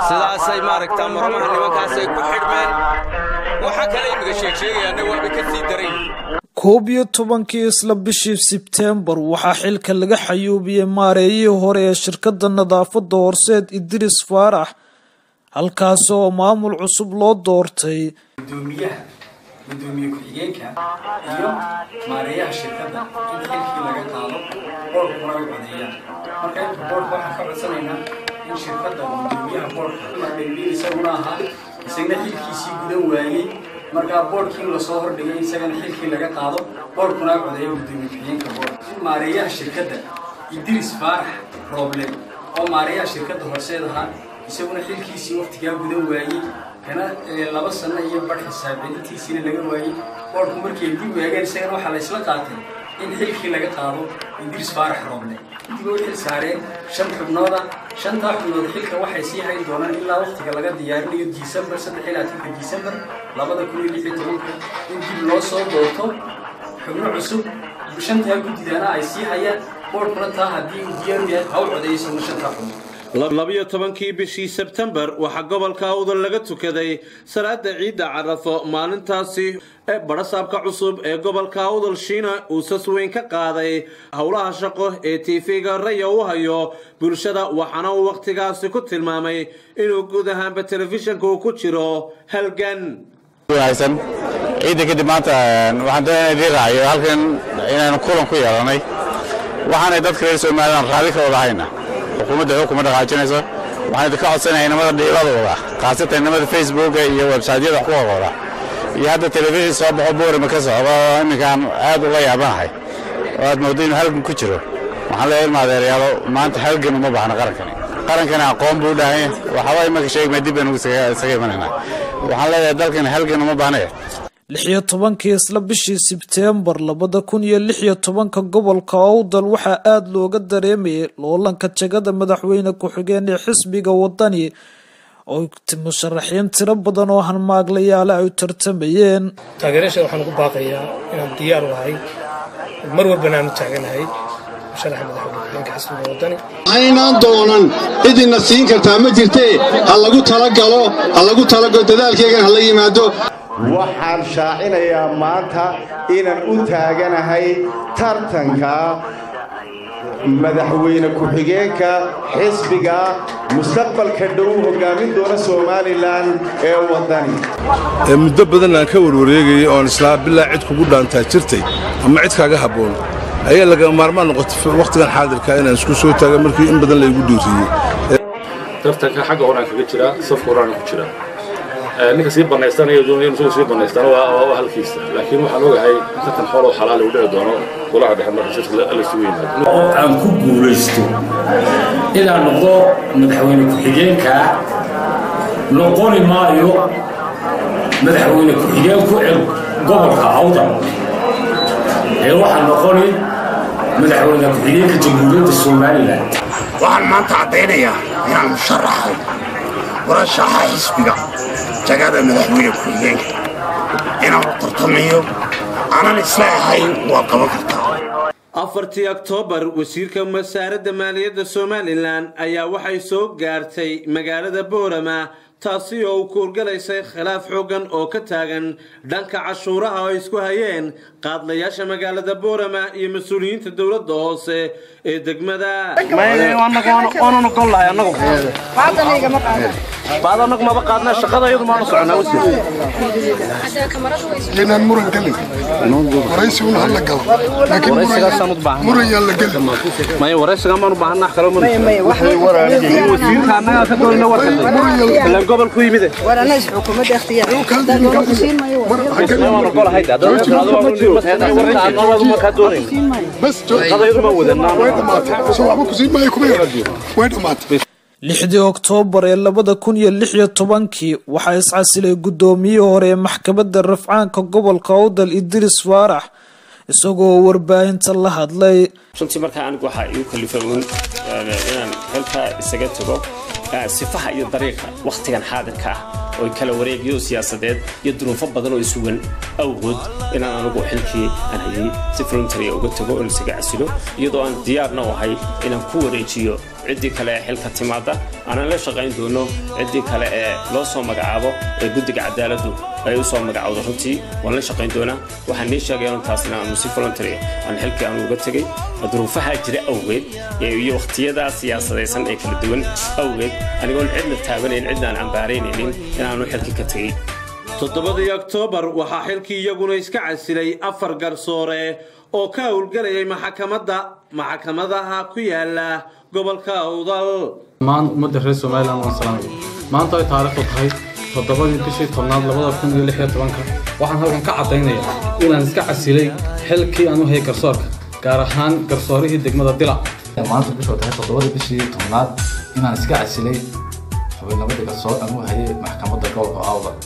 sidaasay maaragtaa marmaha nimankaasay ku xidhmeen waxa kale imiga sheegayaana waaba ka sii daray 11 isla bishii Sebtembar waxaa xilka laga xayuubiyay maareeyihii hore ee shirkadda nadaafadda Horseed Idris Faarax halkaas oo maamul cusub loo doortay gudoomiye ku-xigeenka iyo maareeyaha shirkadda in xilkii laga qaado boorkuna ay codeeyaan marka inta boorka waxaan ka codsanaynaa in shirkadda gudoomiyaha boorka Cumar Dheelmiil isaguna ahaa isagana xilkiisii gudan waayey markaa boorkii la soo hordhigay isagana xilkii laga qaado boorkuna codeeyo gudoomiye ku-xigeenka boorka maareeyaha shirkadda Idris Faarax Roble oo maareeyaha shirkadda horseed ahaa isaguna xilkiisii waqtigaa gudan waayey kana 2 sano iyo bar xisaabintiisina laga waayey boorku markii dib u eegeen isagana waxa la isla qaatay in xilkii laga qaado Idris Faarax Roble dib u xil saareen 5 xubnooda 5 xubnood xilka waxay sii hayn doonaan ilaa waqtiga laga diyaarinayo December 3 December 2016 in dib loo soo doorto xubno cusub shanta guddidaana ay sii hayaan boorkuna taa haddii uu diyaar u yahay hawl codeyso shanta xubnood 12 bishii Sebtembar waxa gobolka Awdal laga tukaday salaada ciida Carafo maalintaasi ee barasaabka cusub ee gobolka Awdal Shiina uu sasweyn ka qaaday howlaha shaqo ee TV-ga Raya u hayo bulshada waxana uu waqtigaasi ku tilmaamay inuu guud ahaanba telefishanka uu ku jiro halgan waysan ciida kadib maanta waxaan doonayaa raayo halkan inaan kulan ku yeelanay waxaanay dadka reer Soomaaliland raali ka wadahayna xukuumadda dhaqaajinayso waxaan ka codsanayaa inamada dhiiladooda qaasatan inamada Facebook iyo website-yada ku wada iyo hadda television soo baxo boorama ka socdo iminkaan aad u la yaabanahay oo aad moodeen halkan ku jiro waxaan leeyahay maadeerayaalo maanta halgan uma baahna qarankana aqoon buu dhahay waxa way marka sheegay dib aan isaga imanayna waxaan leeyahay dalkan halgan uma baahna 16 isla bishii Sebtembar 2016 gobolka Awdal waxa aad looga dareemayay loolanka jagada madaxweyne ku-xigeen ee xisbiga wadani oo musharaxiin tiro badan oo hanmaaglayaal ay tartamayeen taageerasha waxaan ku baaqayaa inaan diyaar u ahay mar walba aan taaganahay musharaxa madaxweyne xisbiga wadani aynaan doonan idina siin kartaa ma jirtee ha lagu talago dadaalkeega ha la yimaado waxaan shaacinayaa maanta inaan u taaganahay tartanka madaxweyne ku-xigeenka xisbiga mustaqbalka dhow hogaamin doona Soomaaliland ee wadani muddo badan aan ka warwareegay oo islaa bilaa cid kugu dhaantaa jirtay ama cid kaaga haboon ayaa laga maarmaan noqotay waqtigan xaadirka inaan isku soo taago markii in badan la igu dhiiriyay tartanka xagga horaan kaga jira safka horaan ku jira ninka sii banaystanaya doonayeen soo sii banaystaan waa halkiisa laakiin waxaan ogahay tartan xoolo xalaal u dhici doono golaha dhexe marka shirkada la soo yimaado oo aan ku guuleysto inaan noqdo madaxweyne ku-xigeenka noqoni maayo madaxweyne ku-xigeen ku gobolka Awdal ee waxaan noqoni madaxweyne ku-xigeenka jamhuuriyadda Soomaaliland waxaan maanta cadeynayaa inaan musharaxay warashaxa xisbiga jagada madaxweyne ku-xigeenka inaan tartamayo aanan isla ahayn waa qaban kartaa 4 Oktoobar wasiirka wasaaradda maaliyadda Somaliland ayaa waxay soo gaartay magaalada Boorama taasi oo ku horgalaysay khilaaf xooggan oo ka taagan dhanka cashuuraha oo isku hayeen qaadlayaasha magaalada Boorama iyo mas'uuliyiinta dawladda hoose ee degmada baadanaga ma qaadna shaqada iyadu ma soconaa wasiir inaan muran galin waraysi una hal gal laakiin muran yaan la galin ma waraysiga ma u baahnaa kala muran wasiirka anaga ka doonayna warka gobol ku yimid warana xukuumadda ikhtiyaar bas way 6 Oktoobar 2016 waxa iscasilay gudoomiyihii hore maxkamadda rafcaanka gobolka Awdal Idris Faarax isagoo warbaahinta la hadlay runtii markaa anigu waxa igu kalifay inaan halka isaga tago sifaha iyo dariiqa waqtigan xaadirka ah oo kala wareegiyo siyaasadeed iyo duruufo badan oo isugan awgood inaan anigu xilkii aan hayay si voluntary uga tago oo isaga casilo iyadoo aan diyaarna u ahay inaan ku wareejiyo cidii kale xilka timaada aan la shaqayn doono cidii kale ee loo soo magacaabo ee guddiga cadaaladdu ay u soo magacaawdo runtii waan la shaqayn doonaa waxaan nii sheegay intaasna aan si voluntary aan xilkii aan uga tagay duruufaha jira awgeed iyo waqtiyada siyaasadaysan ee kala duwan awgeed anigoon cidna taabanayn cidna aan ambaaraynaynin inaanu xilkii ka tagay 7 Oktoobar waxaa xilkii iyaguna iska casilay 4 garsoore oo ka howlgalayay maxkamadaha ku yaala gobolka Awdal. maanta ummadda reer Soomaaliland waan salaamay maanta ay taariikhdu tahay 7 bishii 10 2016 waxaan halkan ka cadeynayaa inaan iska casilay xilkii aan u hayay garsoorka gaar ahaan garsoorihii degmada Dila maanta bishii tahay 7 bishii 10 inaan iska casilay xubinimada garsoor aan u hayay maxkamadda gobolka Awdal.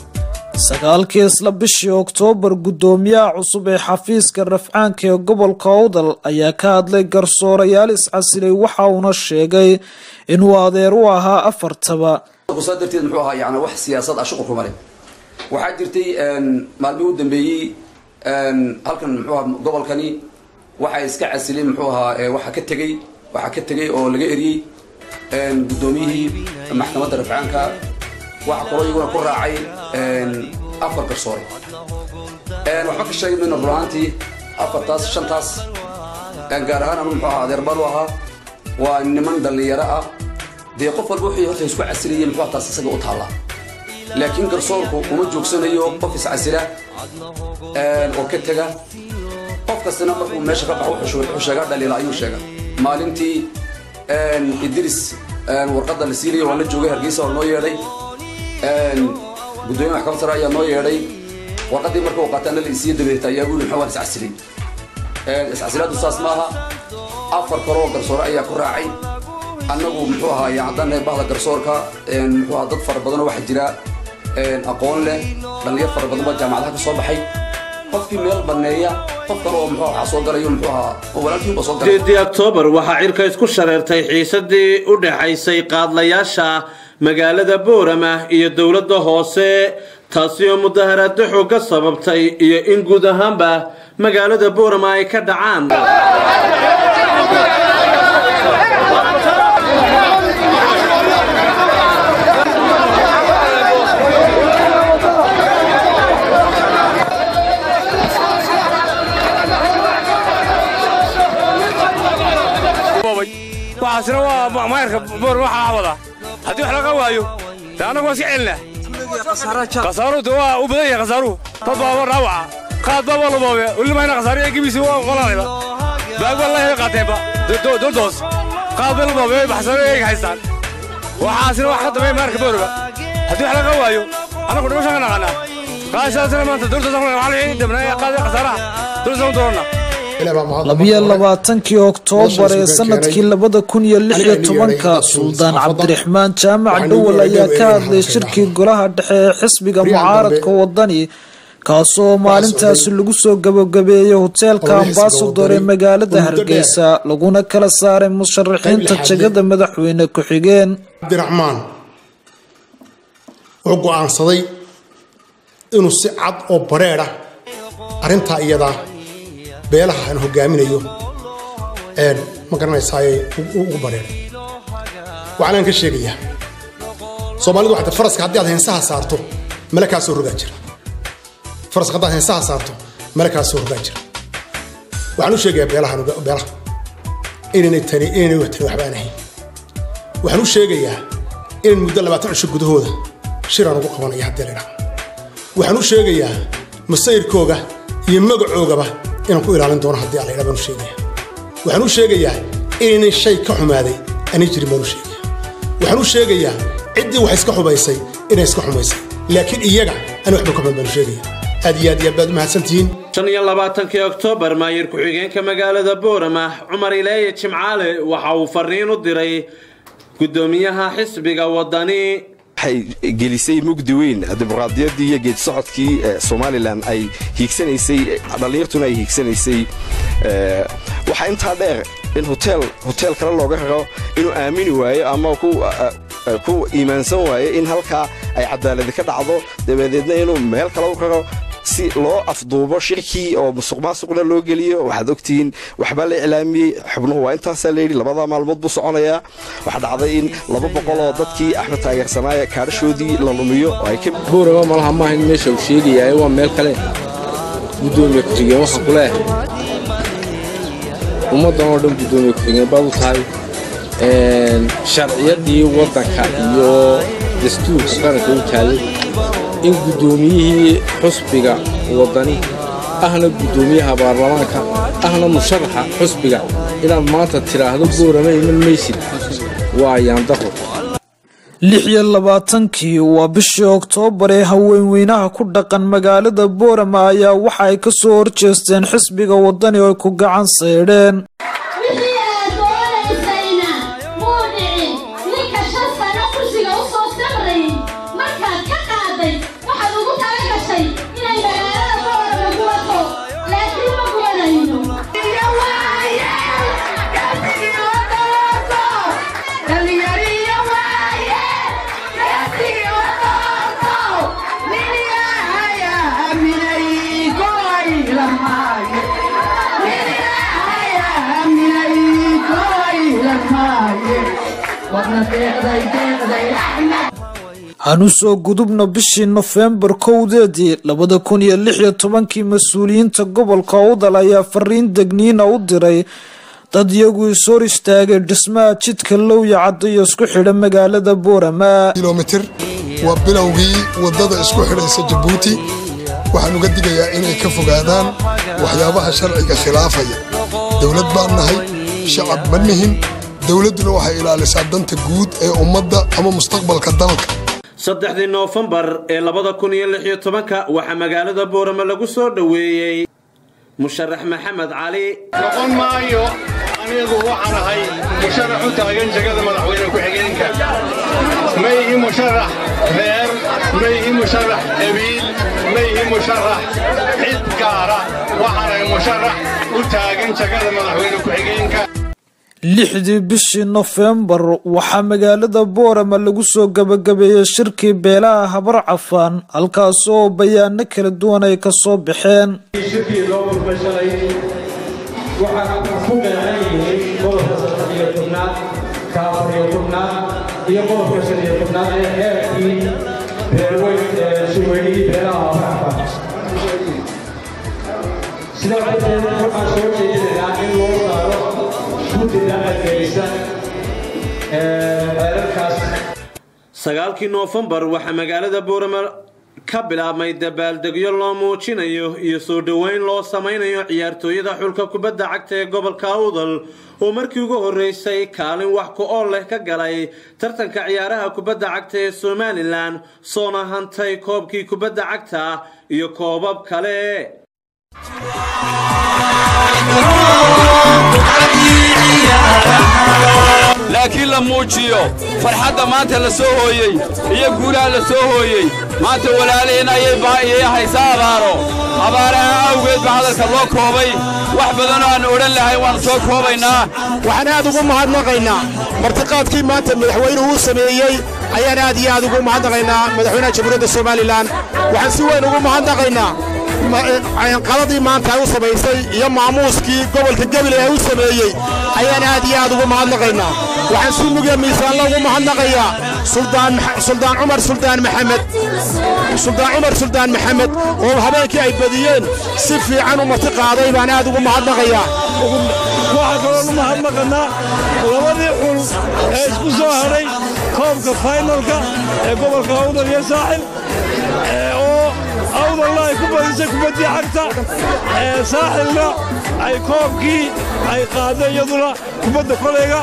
sagaalkii isla bishii Oktoobar gudoomiyaha cusub ee xafiiska rafcaanka ee gobolka Awdal ayaa ka hadlay garsoorayaal iscasilay waxa uu sheegay inuu adeer u ahaa afartaba kusadarteed muxuu ahaa yani wax siyaasad ah shaqo kuma leh waxaa jirtay maalmihii u dambeeyay halkan muxuu ahaa gobolkani waxa iska casilay muxuu ahaa waxa ka tagay oo laga eriyay gudoomiyihii maxkamadda rafcaanka waxa kaloo iyaguna ku raacay afar garsoore waxba ka sheegay min ruuxantii afartaas shantaas gaar ahaan anu muxuu ahaa adeer bal u ahaa waa niman dhalinyaro ah dee qof walba wuxuu horta isku casiliyay muxuu taas isaga u taala laakiin garsoorku uma joogsanayo qof iscasila oo ka taga qof kastana markuu meesha ka baxo wuxuu sheegaa dhaliila ayuu sheega maalintii Idris warqadda la siiyay oo la joogay Hargeysa oo noo yeeday gudoomiyaha maxkamadda sare ayaa noo yeeday warqadii markuu qaatana la isiiyay dabeeta ayaa uu muxuu iscasilay iscasilaadu saas maaha afar kaloo garsoore ayaa ku raacay annagu muxuu ahaa yacdan bahda garsoorka muxuu ahaa dad fara badan oo waxa jira aqoon leh dhalinyar fara badan oo jaamacadaha ka soo baxay qofkii meel baneeya qof kale oo muxuu ahaa soo galayo muxuu ahaa oo walaalkii ba soo galay 8 Oktoobar waxa cirka isku shareertay xiisadii u dhaxaysay qaadlayaasha magaalada Boorama iyo dawladda hoose taasi oo mudaharaad xoogga sababtay iyo in guud ahaanba magaalada Boorama ay ka dhacaan وعشان هو ما يركب بور واحد عوضه هدي حلقة وايو أنا قاسي علنا خسارو دوا وبدأ خسارو طبعا روعة قاد بابا ولا بابا واللي ما هنا خسارة يجيب يسوى ولا نبا باق والله قاتين با دول دوس قاد بابا بابا بحسن يجي حيسان وحاسين واحد ما يركب بور هدي حلقة وايو أنا كنت مش أنا قاس أنا ما تدور تزمن عليه دمنا قاد خسارة دول زمن دورنا 22 Oktoobar ee sanadkii 2016 Suldaan Cabdiraxmaan Jaamac Dhawal ayaa ka hadlay shirkii golaha dhexe ee xisbiga mucaaradka wadani kaasoo maalintaas lagu soo gabagabeeyay hoteelka Ambassador ee magaalada Hargeysa laguna kala saaray musharaxiinta jagada madaxweyne ku xigeen Cabdiraxmaan oo go'aansaday inuu si cad oo bareera arinta iyada beelaha aan hogaaminayo ma garanaysaa ugu bareeray waxaan ka sheegayaa Soomaalidu waxa faraska haddii aad heensaha saarto malaka soo rogaa jira faraska haddii aad heensaha saarto malaka soo rogaa jira waxaan u sheegayaa beelaha inay waxba aanahay waxaan u sheegayaa in muddo 20 cisho gudahooda shiraan ugu qabanaya haddii la yiraahdo waxaan u sheegayaa masayrkooga iyo magacoogaba inaan ku ilaalin doono haddii aan la yiraahdo waxaan u sheegayaa inay shay ka xumaaday ani jirin baan u sheegayaa waxaan u sheegayaa ciddii wax iska xumaysay inay iska xumaysay laakiin iyaga aan waxba ka xumaan baan u sheegayaa aad iyo aad mahadsantihiin 25 Oktoobar maayir ku xigeenka magaalada Boorama Cumar Ilaaye Jimcaale waxa uu fariin u diray gudoomiyaha xisbiga wadani waxay gelisay mugdi weyn dimuqraadiyadii iyo geed socodkii Soomaaliland ay hiigsanaysay dhalinyartuna ay hiigsanaysay waxa inta dheer in hotel kale looga raro inuu aamini waayo ama ku iimaansan waayo in halka ay cadaalad ka dhacdo dabadeedna inuu meel kale u raro si loo afduubo shirkii oo musuqmaasuqna loo geliyo waxaad ogtiin waxba la iclaamiyay xubnuhu waa intaas la yiri labada maalmood buu soconaya waxa dhacday in 200 oo dadkii Axmed taageersanaya kaadashoodii la lumiyo oo ay ka buuraba malaha ma ahayn meesha uu sheegayay waa meel kale gudoomiye ku xigeen waxa kule ummadan oo dhan gudoomiye ku xigeen baad u tahay sharciyadii wadanka iyo dastuurka qaranka u taalay in gudoomiyihii xusbiga wadani ahna gudoomiyaha baarlamaanka ahna musharaxa xusbiga inaad maanta tiraahdo boorama iman maysid waa ayaan daro 26 waa bishii Oktoobar ee haweenweynaha ku dhaqan magaalada Boorama ayaa waxa ay ka soo horjeesteen xisbiga wadani oo ku gacan saydheen hanu soo gudubna bishii November 1 2016 mas'uuliyiinta gobolka Awdal ayaa fariin degniina u diray dad iyagu soo istaagay dhismaha jidka Lowya Caddo iyo isku xidha magaalada Boorama kilomitir waa bilowgii wadada isku xidhaysa Djibouti waxaan uga digayaa inay ka fogaadaan waxyaabaha sharciga khilaafaya dawlad baan nahay shacab ma nihin dawladuna waxay ilaalisaa danta guud ee ummadda ama mustaqbalka dalka 3 November ee 2016 waxa magaalada Boorama lagu soo dhaweeyay musharax Maxamed Cali noqon maayo anigu waxaan ahay musharax u taagan jagada madaxweyne ku xigeenka may musharax reer may musharax qabiil may musharax cid gaara waxaan ahay musharax u taagan jagada madaxweyne ku xigeenka 6 bishii November waxa magaalada Boorama lagu soo gabagabeeyay shirkii beelaha Habar Cafaan halkaas oo bayaano kala duwan ay ka soo baxeen shirkii loo bashalay waxa ku qeexayay qodobka 17 kaafiyaduna iyo qodobka 17 ee heerkii beelweynta suuqyadii beelaha Habar Cafaan sidoo kale waxaa soo jeedinaya in loo saaro sagaalkii November waxa magaalada Boorama ka bilaabmay dabaaldegyo loo muujinayo iyo soo dhaweyn loo samaynayo ciyaartooyada xulka kubadda cagta ee gobolka Awdal oo markii ugu horeysay kaalin wax ku ool leh ka galay tartanka ciyaaraha kubadda cagta ee Somaliland soona hantay koobkii kubadda cagta iyo koobab kale laakiin la muujiyo farxadda maanta la soo hooyay iyo guulaha la soo hooyay maanta walaaleen ayay haysaa abaaraha awgeed baa hadalka loo koobay wax badan oo aan odhan lahayn waan soo koobaynaa waxaan aad ugu mahadnaqaynaa martiqaadkii maanta madaxweynuhu uu sameeyey ayaan aad iyo aad ugu mahadnaqaynaa madaxweynaha jamhuuriyadda Somaliland waxaan si weyn ugu mahadnaqaynaa qaladii maanta ay u samaysay iyo maamuuskii gobolka Gabil ee uu sameeyay ayaan aad iyo aad ugu mahadnaqaynaa waxaan si mugay miisaan ugu mahadnaqayaa Suldaan Umar Suldaan Maxamed oo habeenkii ay badiyeen si fiican u martiqaaday baan aad ugu mahadnaqayaa waxa kale oo mahadnaqaynaa labadii xul ee isku soo haray koobka finalka ee gobolka Awdal iyo Saaxil oo Awdal ay ku badisay kubadii cagta Saaxilna ay koobkii ay qaadeen iyaduna kubadda kolayga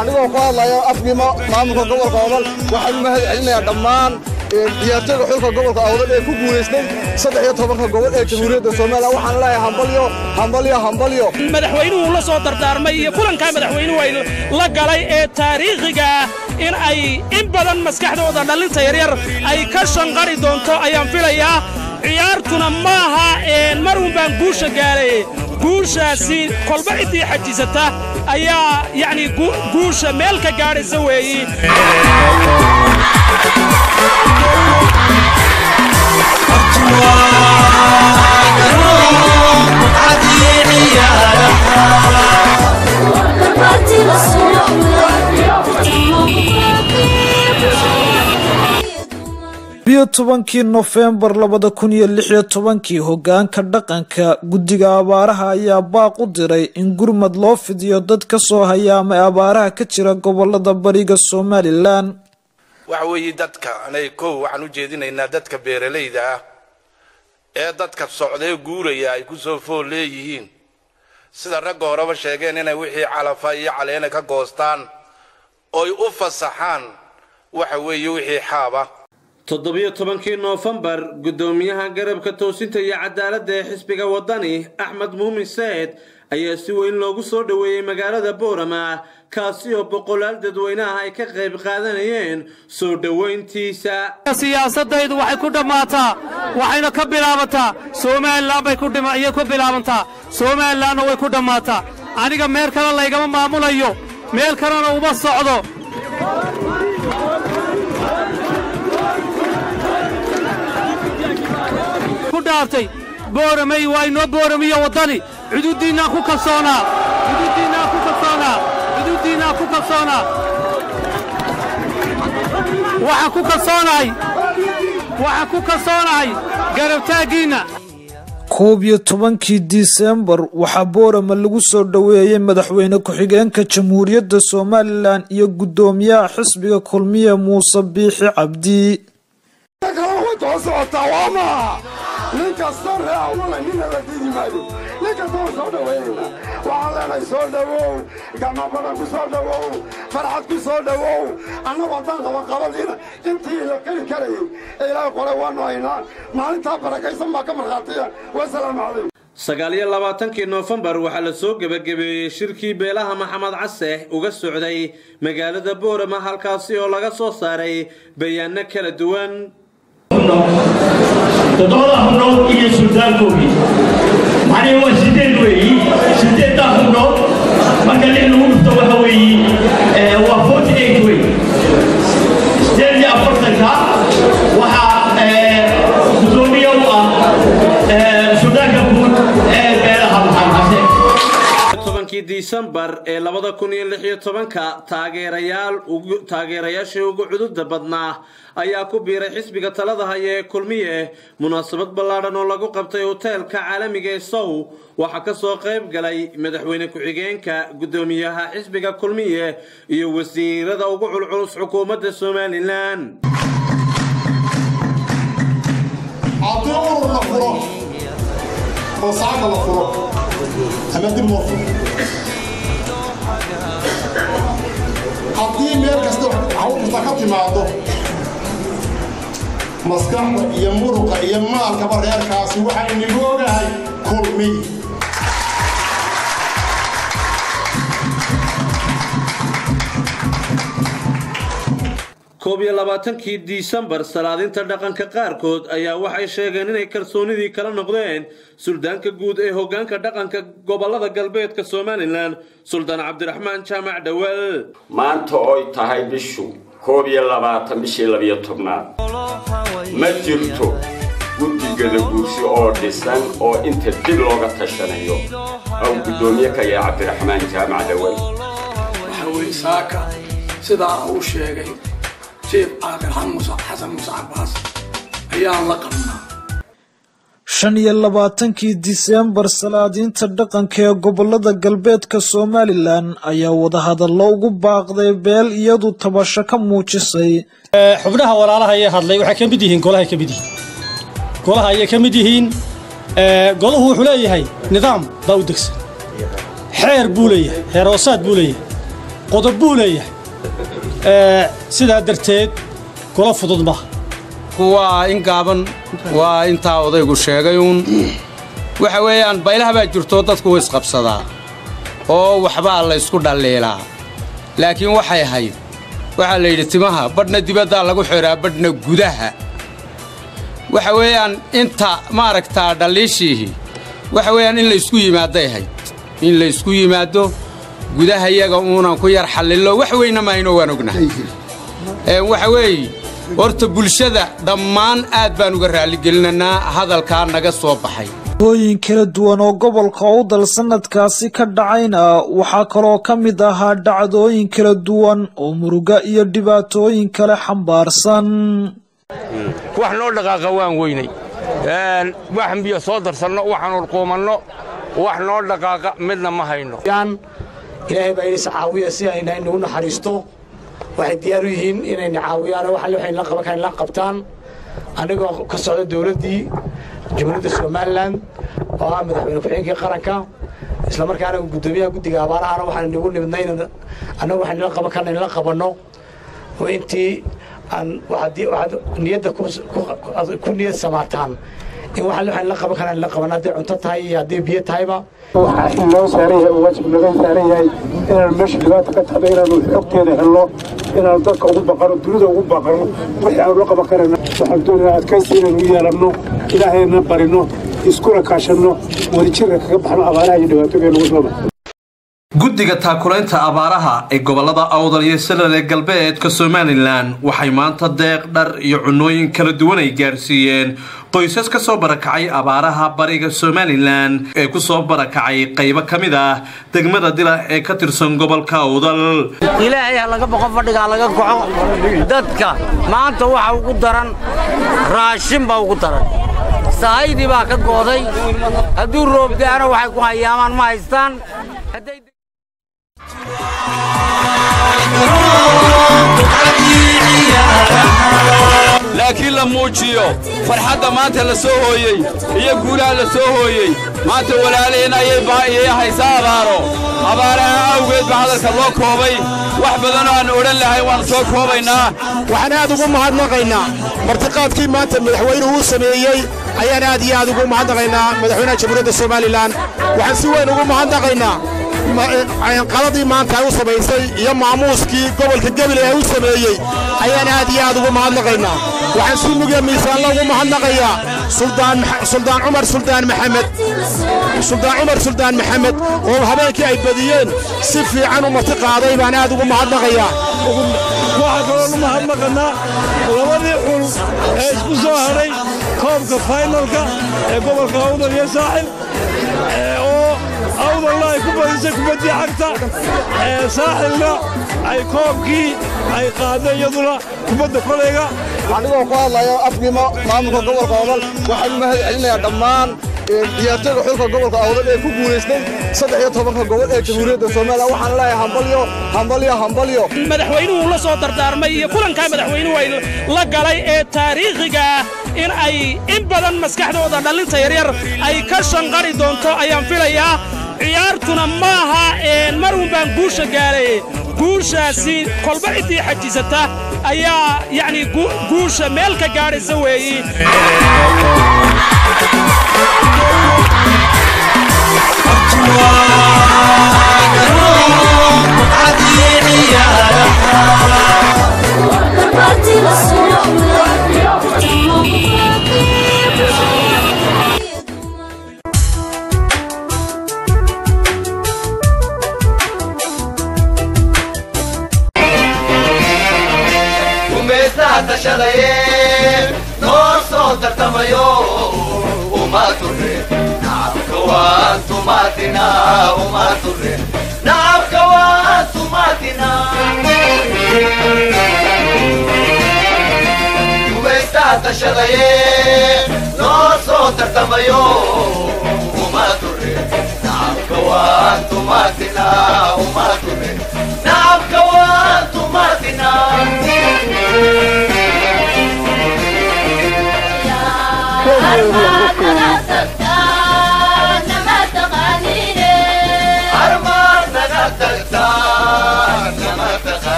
anigoo ku hadlayo afnimo maamulka gobolka Awdal waxaan mahad celinayaa dhammaan ciyaartooyda xulka gobolka Awdal ee ku guuleystay 13 gobol ee jamhuuriyadda Soomaaliya waxaan leeyahay hambalyo madaxweynuhu la soo dardaarmay iyo kulanka madaxweynuhu ay la galay ee taariikhiga in ay in badan maskaxdooda dhalinta yaryar ay ka shanqari doonto ayaan filayaa ciyaartuna maaha mar uun baan guusha gaaray guushaasi kolba intii xajisata ayaa yani guusha meel ka gaadhaysa weeyi tobankii November 2016 hogaanka dhaqanka guddiga abaaraha ayaa baaq u diray in gurmad loo fidiyo dad ka soo hayaamay abaaraha ka jira gobolada bariga ee dadka socday guuraya ay ku soo fool leeyihiin sida rag horeba sheegeen inay wixii calafa iyo caleena ka goostaan oo u fasaxaan waxa weeye wixii xaaba 17 Noofambar gudoomiyaha garabka toosinta iyo cadaaladda ee xisbiga wadani Axmed Muumin Said ayaa si weyn loogu soo dhaweeyay magaalada Boorama kaasi oo boqolaal dadweynaha ay ka qayb qaadanayeen soo dhaweyntiisa siyaasadaydu waxay ku dhamaataa waxayna ka bilaabataa Soomaaliland bay ku bilaabantaa Soomaaliland way ku dhamaataa aniga meel kale la igama maamulayo meel kalena uma socdo كدارتي بورمي وينو بورمي وطني عدودينا كوكسونا وحكوكسوناي قربتاقينا 11 Disembar waxaa Boorama lagu soo dhaweeyay madaxweyne ku-xigeenka Jamhuuriyadda Soomaaliland iyo gudoomiyaha xisbiga Kulmiye Muuse Biixi Cabdi ninka sarre awala nina la didi maayo ninka soo dhaweeyna waxa la soo dhawow gama badan ku soo dhawow farxad ku soo dhawow ana wadan qabadina intii la kali karay ilaa qore waanu haynaa maalinta barakaysan baa ka marqaatiya wa salaamu calaykum 29 Noofambar waxaa la soo gabagabeeyay shirkii beelaha Maxamed Case uga socday magaalada Boorama halkaas oo laga soo saaray bayaano kala duwan تطلع هنو إلى السلطان كوبي معني هو سيدين وي سيدين دا هنو ما قال لي إنه مستوى هوي هو 48 وي سيدين دي أفرتكا وها كزومية وها سلطان كوبي بيرها محمد حسين 17 Disembar ee 2016 taageerayaashii ugu cudurda badnaa ayaa ku biiray xisbiga talada haya ee Kulmiye munaasabad ballaaran oo lagu qabtay hoteelka caalamiga ee Sow waxa ka soo qayb galay madaxweyne ku-xigeenka gudoomiyaha xisbiga Kulmiye iyo wasiirada ugu culculus xukuumadda Somaliland haddii meel kasta hawlkasta ka timaado maskaxda iyo muruqa iyo maalkaba reerkaasi waxa inagu ogahay Kulmiye koob iyo 20 Disembar salaadinta dhaqanka qaarkood ayaa waxay sheegeen inay kalsoonidii kala noqdeen suldaanka guud ee hoggaanka dhaqanka gobolada galbeedka Somaliland Sultan Cabdiraxmaan Jaamac Dawal maanta oo tahay bishu 21 bishii 12 ma jirto guddiga guursi oo dhisan oo inta dib looga tashanayo aw gudoomiye ka yahay Cabdiraxmaan Jaamac Dawal waxa weey saaka sida uu sheegay شيف عاقل حسن موسى عباس أيام لقمنا 25 Disembar salaadinta dhaqanka ee gobolada galbeedka Somaliland ayaa wadahadal ugu baaqday beel iyadu tabasho ka muujisay xubnaha walaalaha ay hadlay waxa ka mid yihiin golaha ay ka mid yihiin golahu wuxuu leeyahay nidaam dawdagsan xeer buu leeyahay heeroosaad buu leeyahay qodob buu leeyahay sidaa darteed gola fudud ma kuwa in gaaban waa inta odaygu sheegay waxa weeyaan baylaha baa jirto dadku way isqabsadaa oo waxba la isku dhaleelaa laakiin waxay ahayd waxa la yiri timaha badhna dibadda lagu xiraa badhna gudaha waxa weeyaan inta ma aragtaa dhaliishii waxa weeyaan in la isku yimaado gudaha iyaga uunan ku yar xalilo wax weyna ma aynu waan ognahay waxa weey horta bulshada dhammaan aad baan uga raali gelinanaa hadalka naga soo baxay hooyin kala duwan oo gobolka u dal sanadkaasi ka dhacayna waxa kale oo kamid ahaa dhacdooyin kala duwan oo muruga iyo dhibaatooyin kale xambaarsan wax noo dhaqaaqa waan weynay wax biyo soo darsanno waxaan qoomanno wax noo dhaqaaqa midna ma hayno ilaahay baa idin caawiya si ayna inagu naxariisto waxay diyaar u yihiin inay caawiyaan waxay la qaban karaan la qabtaan anigoo ka socda dowladdii jamhuuriyadda somalilan oo ah madaxweyne ku-xigeenkii qaranka isla markaana guddoomiyaha guddiga abaarahana waxaan inagu nimidnay annagu waxaan inala qaban karna inala qabanno oo intii aan waxaad niyadda ku niyad samaataan in waxaan la qaban karna inala qabanno hadday cunto tahay iyo hadday biyo tahayba waxaa loo saaran yahay oo waajib laga saaran yahay inaan meesha dhibaata ka taxda inaanu xogteeda helno inaanu dadka ugu baqano dunida ugu baqano wixii aanu la qaban karayna waxaan doonayaa adkaysi inaanu u yeelanno ilaahayna barino iskuna kaashanno wadajirka kaga baxno abaaraha iyo dhibaatooyinka lagu soo baxo guddiga taakulaynta abaaraha ee gobolada awdal iyo salal ee galbeedka somalilan waxay maanta deeq dhar iyo cunooyin kala duwan ay gaarsiiyeen qoysas ka soo barakacay abaaraha bariga somalilan ee ku soo barakacay qaybo ka mid ah degmada dila ee ka tirsan gobolka awdal ilaahay ha laga boqo fadhiga laga kaco dadka maanta waxa ugu daran raashin baa ugu daran sahaydii baa ka gooday hadduu roob da'ana waxay ku hayaamaan ma haystaan laakiin la muujiyo farxadda maanta la soo hooyey iyo guulaha la soo hooyey maanta walaaliheen ayay haysaa abaaraha awgeed baa hadalka loo koobay wax badanoo aan odhan lahay waan soo koobaynaa waxaan aad ugu mahadnaqaynaa martiqaadkii maanta madaxweynuhu uu sameeyey ayaan aad iyo aad ugu mahadnaqaynaa madaxweynaha jamhuuriyadda somalilan waxaan si weyn ugu mahadnaqaynaa qaladii maanta ay u samaysay iyo maamuuskii gobolka Gabiley ay u sameeyey ayaan aad iyo aad ugu mahadnaqaynaa waxaan si mugiya miisaan ugu mahadnaqayaa suldaan Cumar Suldaan Maxamed oo habeenkii ay badiyeen si fiican u marti qaaday baan aad ugu mahadnaqayaa waxaan kaloo mahadnaqaynaa labadii xul ee isku soo haray koobka finalka ee gobolka Awdal iyo Saaxil oo awdalna ay ku badisay kubaddii cagta saaxilna ay koobkii ay qaaday iyaduna kubadda koleyga anigoo ku hadlaya afkii maamulka gobolka Awdal waxaan mahad celinayaa dhammaan ciyaartoyda xulka gobolka Awdal ee ku guuleystay 13 gobol ee jamhuuriyadda Soomaaliya waxaan leeyahay hambalyo madaxweynuhu la soo dardaarmay iyo kulanka madaxweynuhu ay la galay ee taariikhiga in ay in badan maskaxdooda dhalinta yaryar ay ka shanqari doonto ayaan filayaa ciyaartuna maaha mar uun baan guusha gaaray guushaasi kolba cidii xajisata ayaa yacni guusha meel ka gaadhaysa weeyi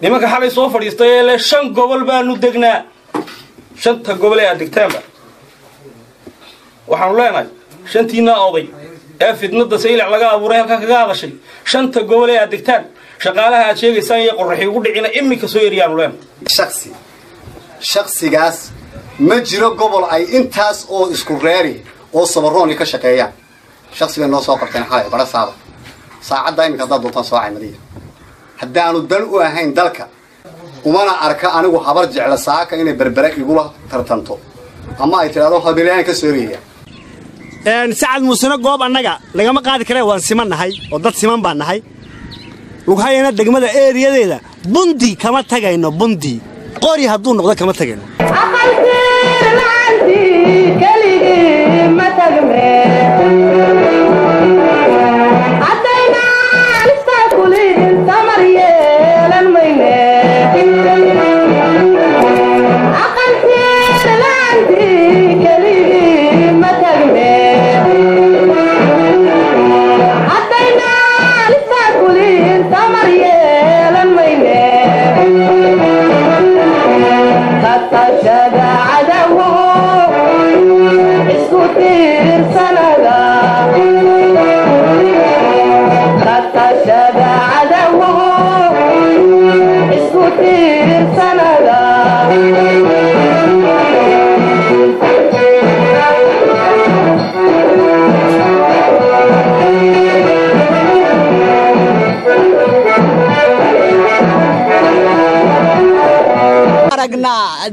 nimanka xalay soo fadhiistay ee 5 gobol baanu degnaa 5 gobol ee degtaanba waxaanu leenahay 5tiina oday ee fidnada saylac laga abuuray halka kaga hadashay 5 gobol ee degtaan shaqaalaha aad sheegaysaan iyo qorraxi ugu dhicina imika soo yariyaan leenahay shakhsigaas ma jiro gobol ay intaas oo isku reeri oo sabaroon ka shaqeeyaan shakhsiga noo soo qorteen xalay bara saacada imika dad doontaan soo caymadiya haddaanu dan u ahayn dalka umana arka anigu habar jecla saaka inay berbere igula tartanto ama ay tiraado habilaan ka soo reeyay sacad muusana goob annaga lagama qaadi kare waan simannahay oo dad siman baan nahay lughayna degmada eeriyadeeda bundi kama tagayno bundi qori hadduu noqdo kama tagayno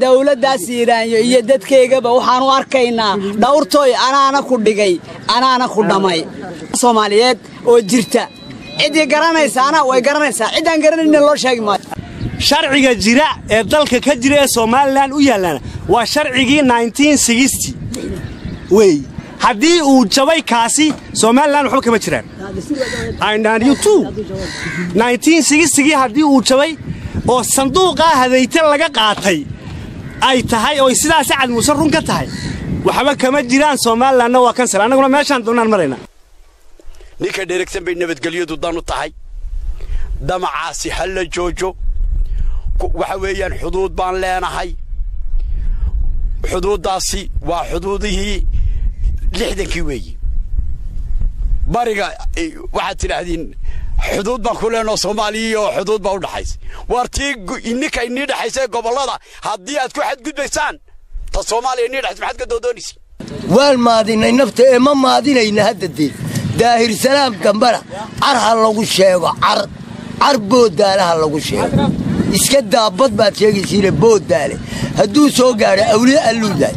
dawladda Siiraanyo iyo dadkeegaba waxaan u arkaynaa dhawrtooy anaana ku dhigay anaana ku dhamay Soomaaliyeed oo jirta cid garanaysaana way garanaysaa cid aan garanayna loo sheegi maayo sharciga jira ee dalka ka jira ee Soomaaliland u yaalana waa sharcigii 1960 way haddii uu jabay kaasi Soomaaliland waxba kama jiraan I you too 1960 haddii uu jabay oo sanduuqa hadayta laga qaatay ay tahay oo sidaas cad muuse run ka tahay waxba kama jiraan Soomaaliland waa kan sar anaguna meeshan doonaan marayna ninka dheregsan bay nabadgelyadu dan u tahay damacaasi hal la joojo waxa weeyaan xuduud baan leenahay xuduudaasi waa xuduudihii 60kii weeyii bariga waxa tiraahdiin xuduud baan ku leenahay Soomaaliya oo xuduud baa u dhaxaysa wartii ininka inii dhaxaysa gobolada haddii aad ku xadgudbaysaan ta Soomaaliya inii dhaxaysa maxaad ka doonaysi wal maadinay nafta ee ma maadinayna hadda daahir salaam dambara arha lagu sheego ar boodaalaha lagu sheego iska daabad baad sheegaysiina boodaale hadduu soo gaaro awliya alluuday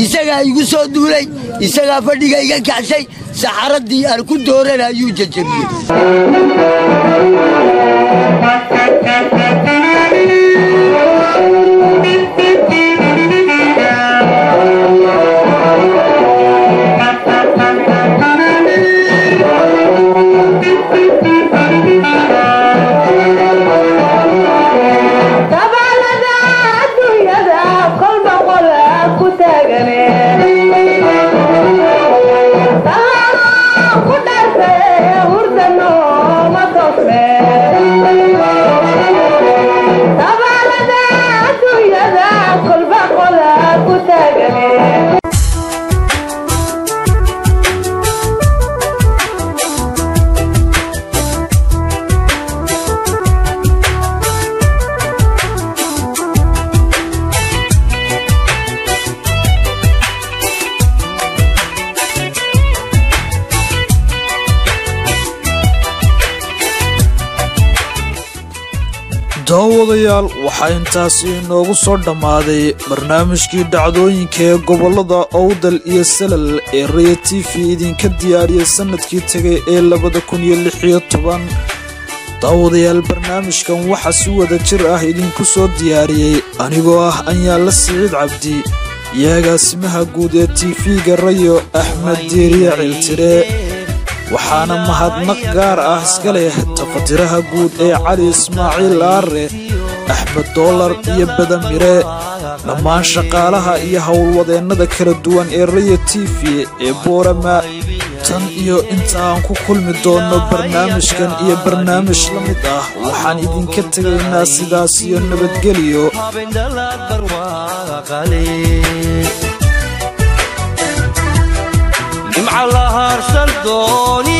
isagaa igu soo duulay isagaa fadhiga iga kacshay saxaradii aan ku dooranayuu jajabiyey daawadayaal waxaa intaasi inoogu soo dhammaaday barnaamijkii dhacdooyinka ee gobollada Awdal iyo Salal ee Raya TV idinka diyaariyay sanadkii tagay ee 2016 daawadayaal barnaamijkan waxa si wada jir ah idinku soo diyaariyay anigoo ah Anyaala Siciid Cabdi agaasimaha guud ee TV-ga Rayo Axmed Diiriye Ciltire waxaana mahadnaq gaar ah iska leh tafatiraha guud ee Cali Ismaaciil Aare Axmed Dollar iyo Badamire dhammaan shaqaalaha iyo howlwadeennada kala duwan ee Raya TV ee Boorama tan iyo inta aan ku kulmi doono barnaamijkan iyo barnaamij la mid ah waxaan idinka tagaynaa sidaas iyo nabadgelyo على هرشل دوني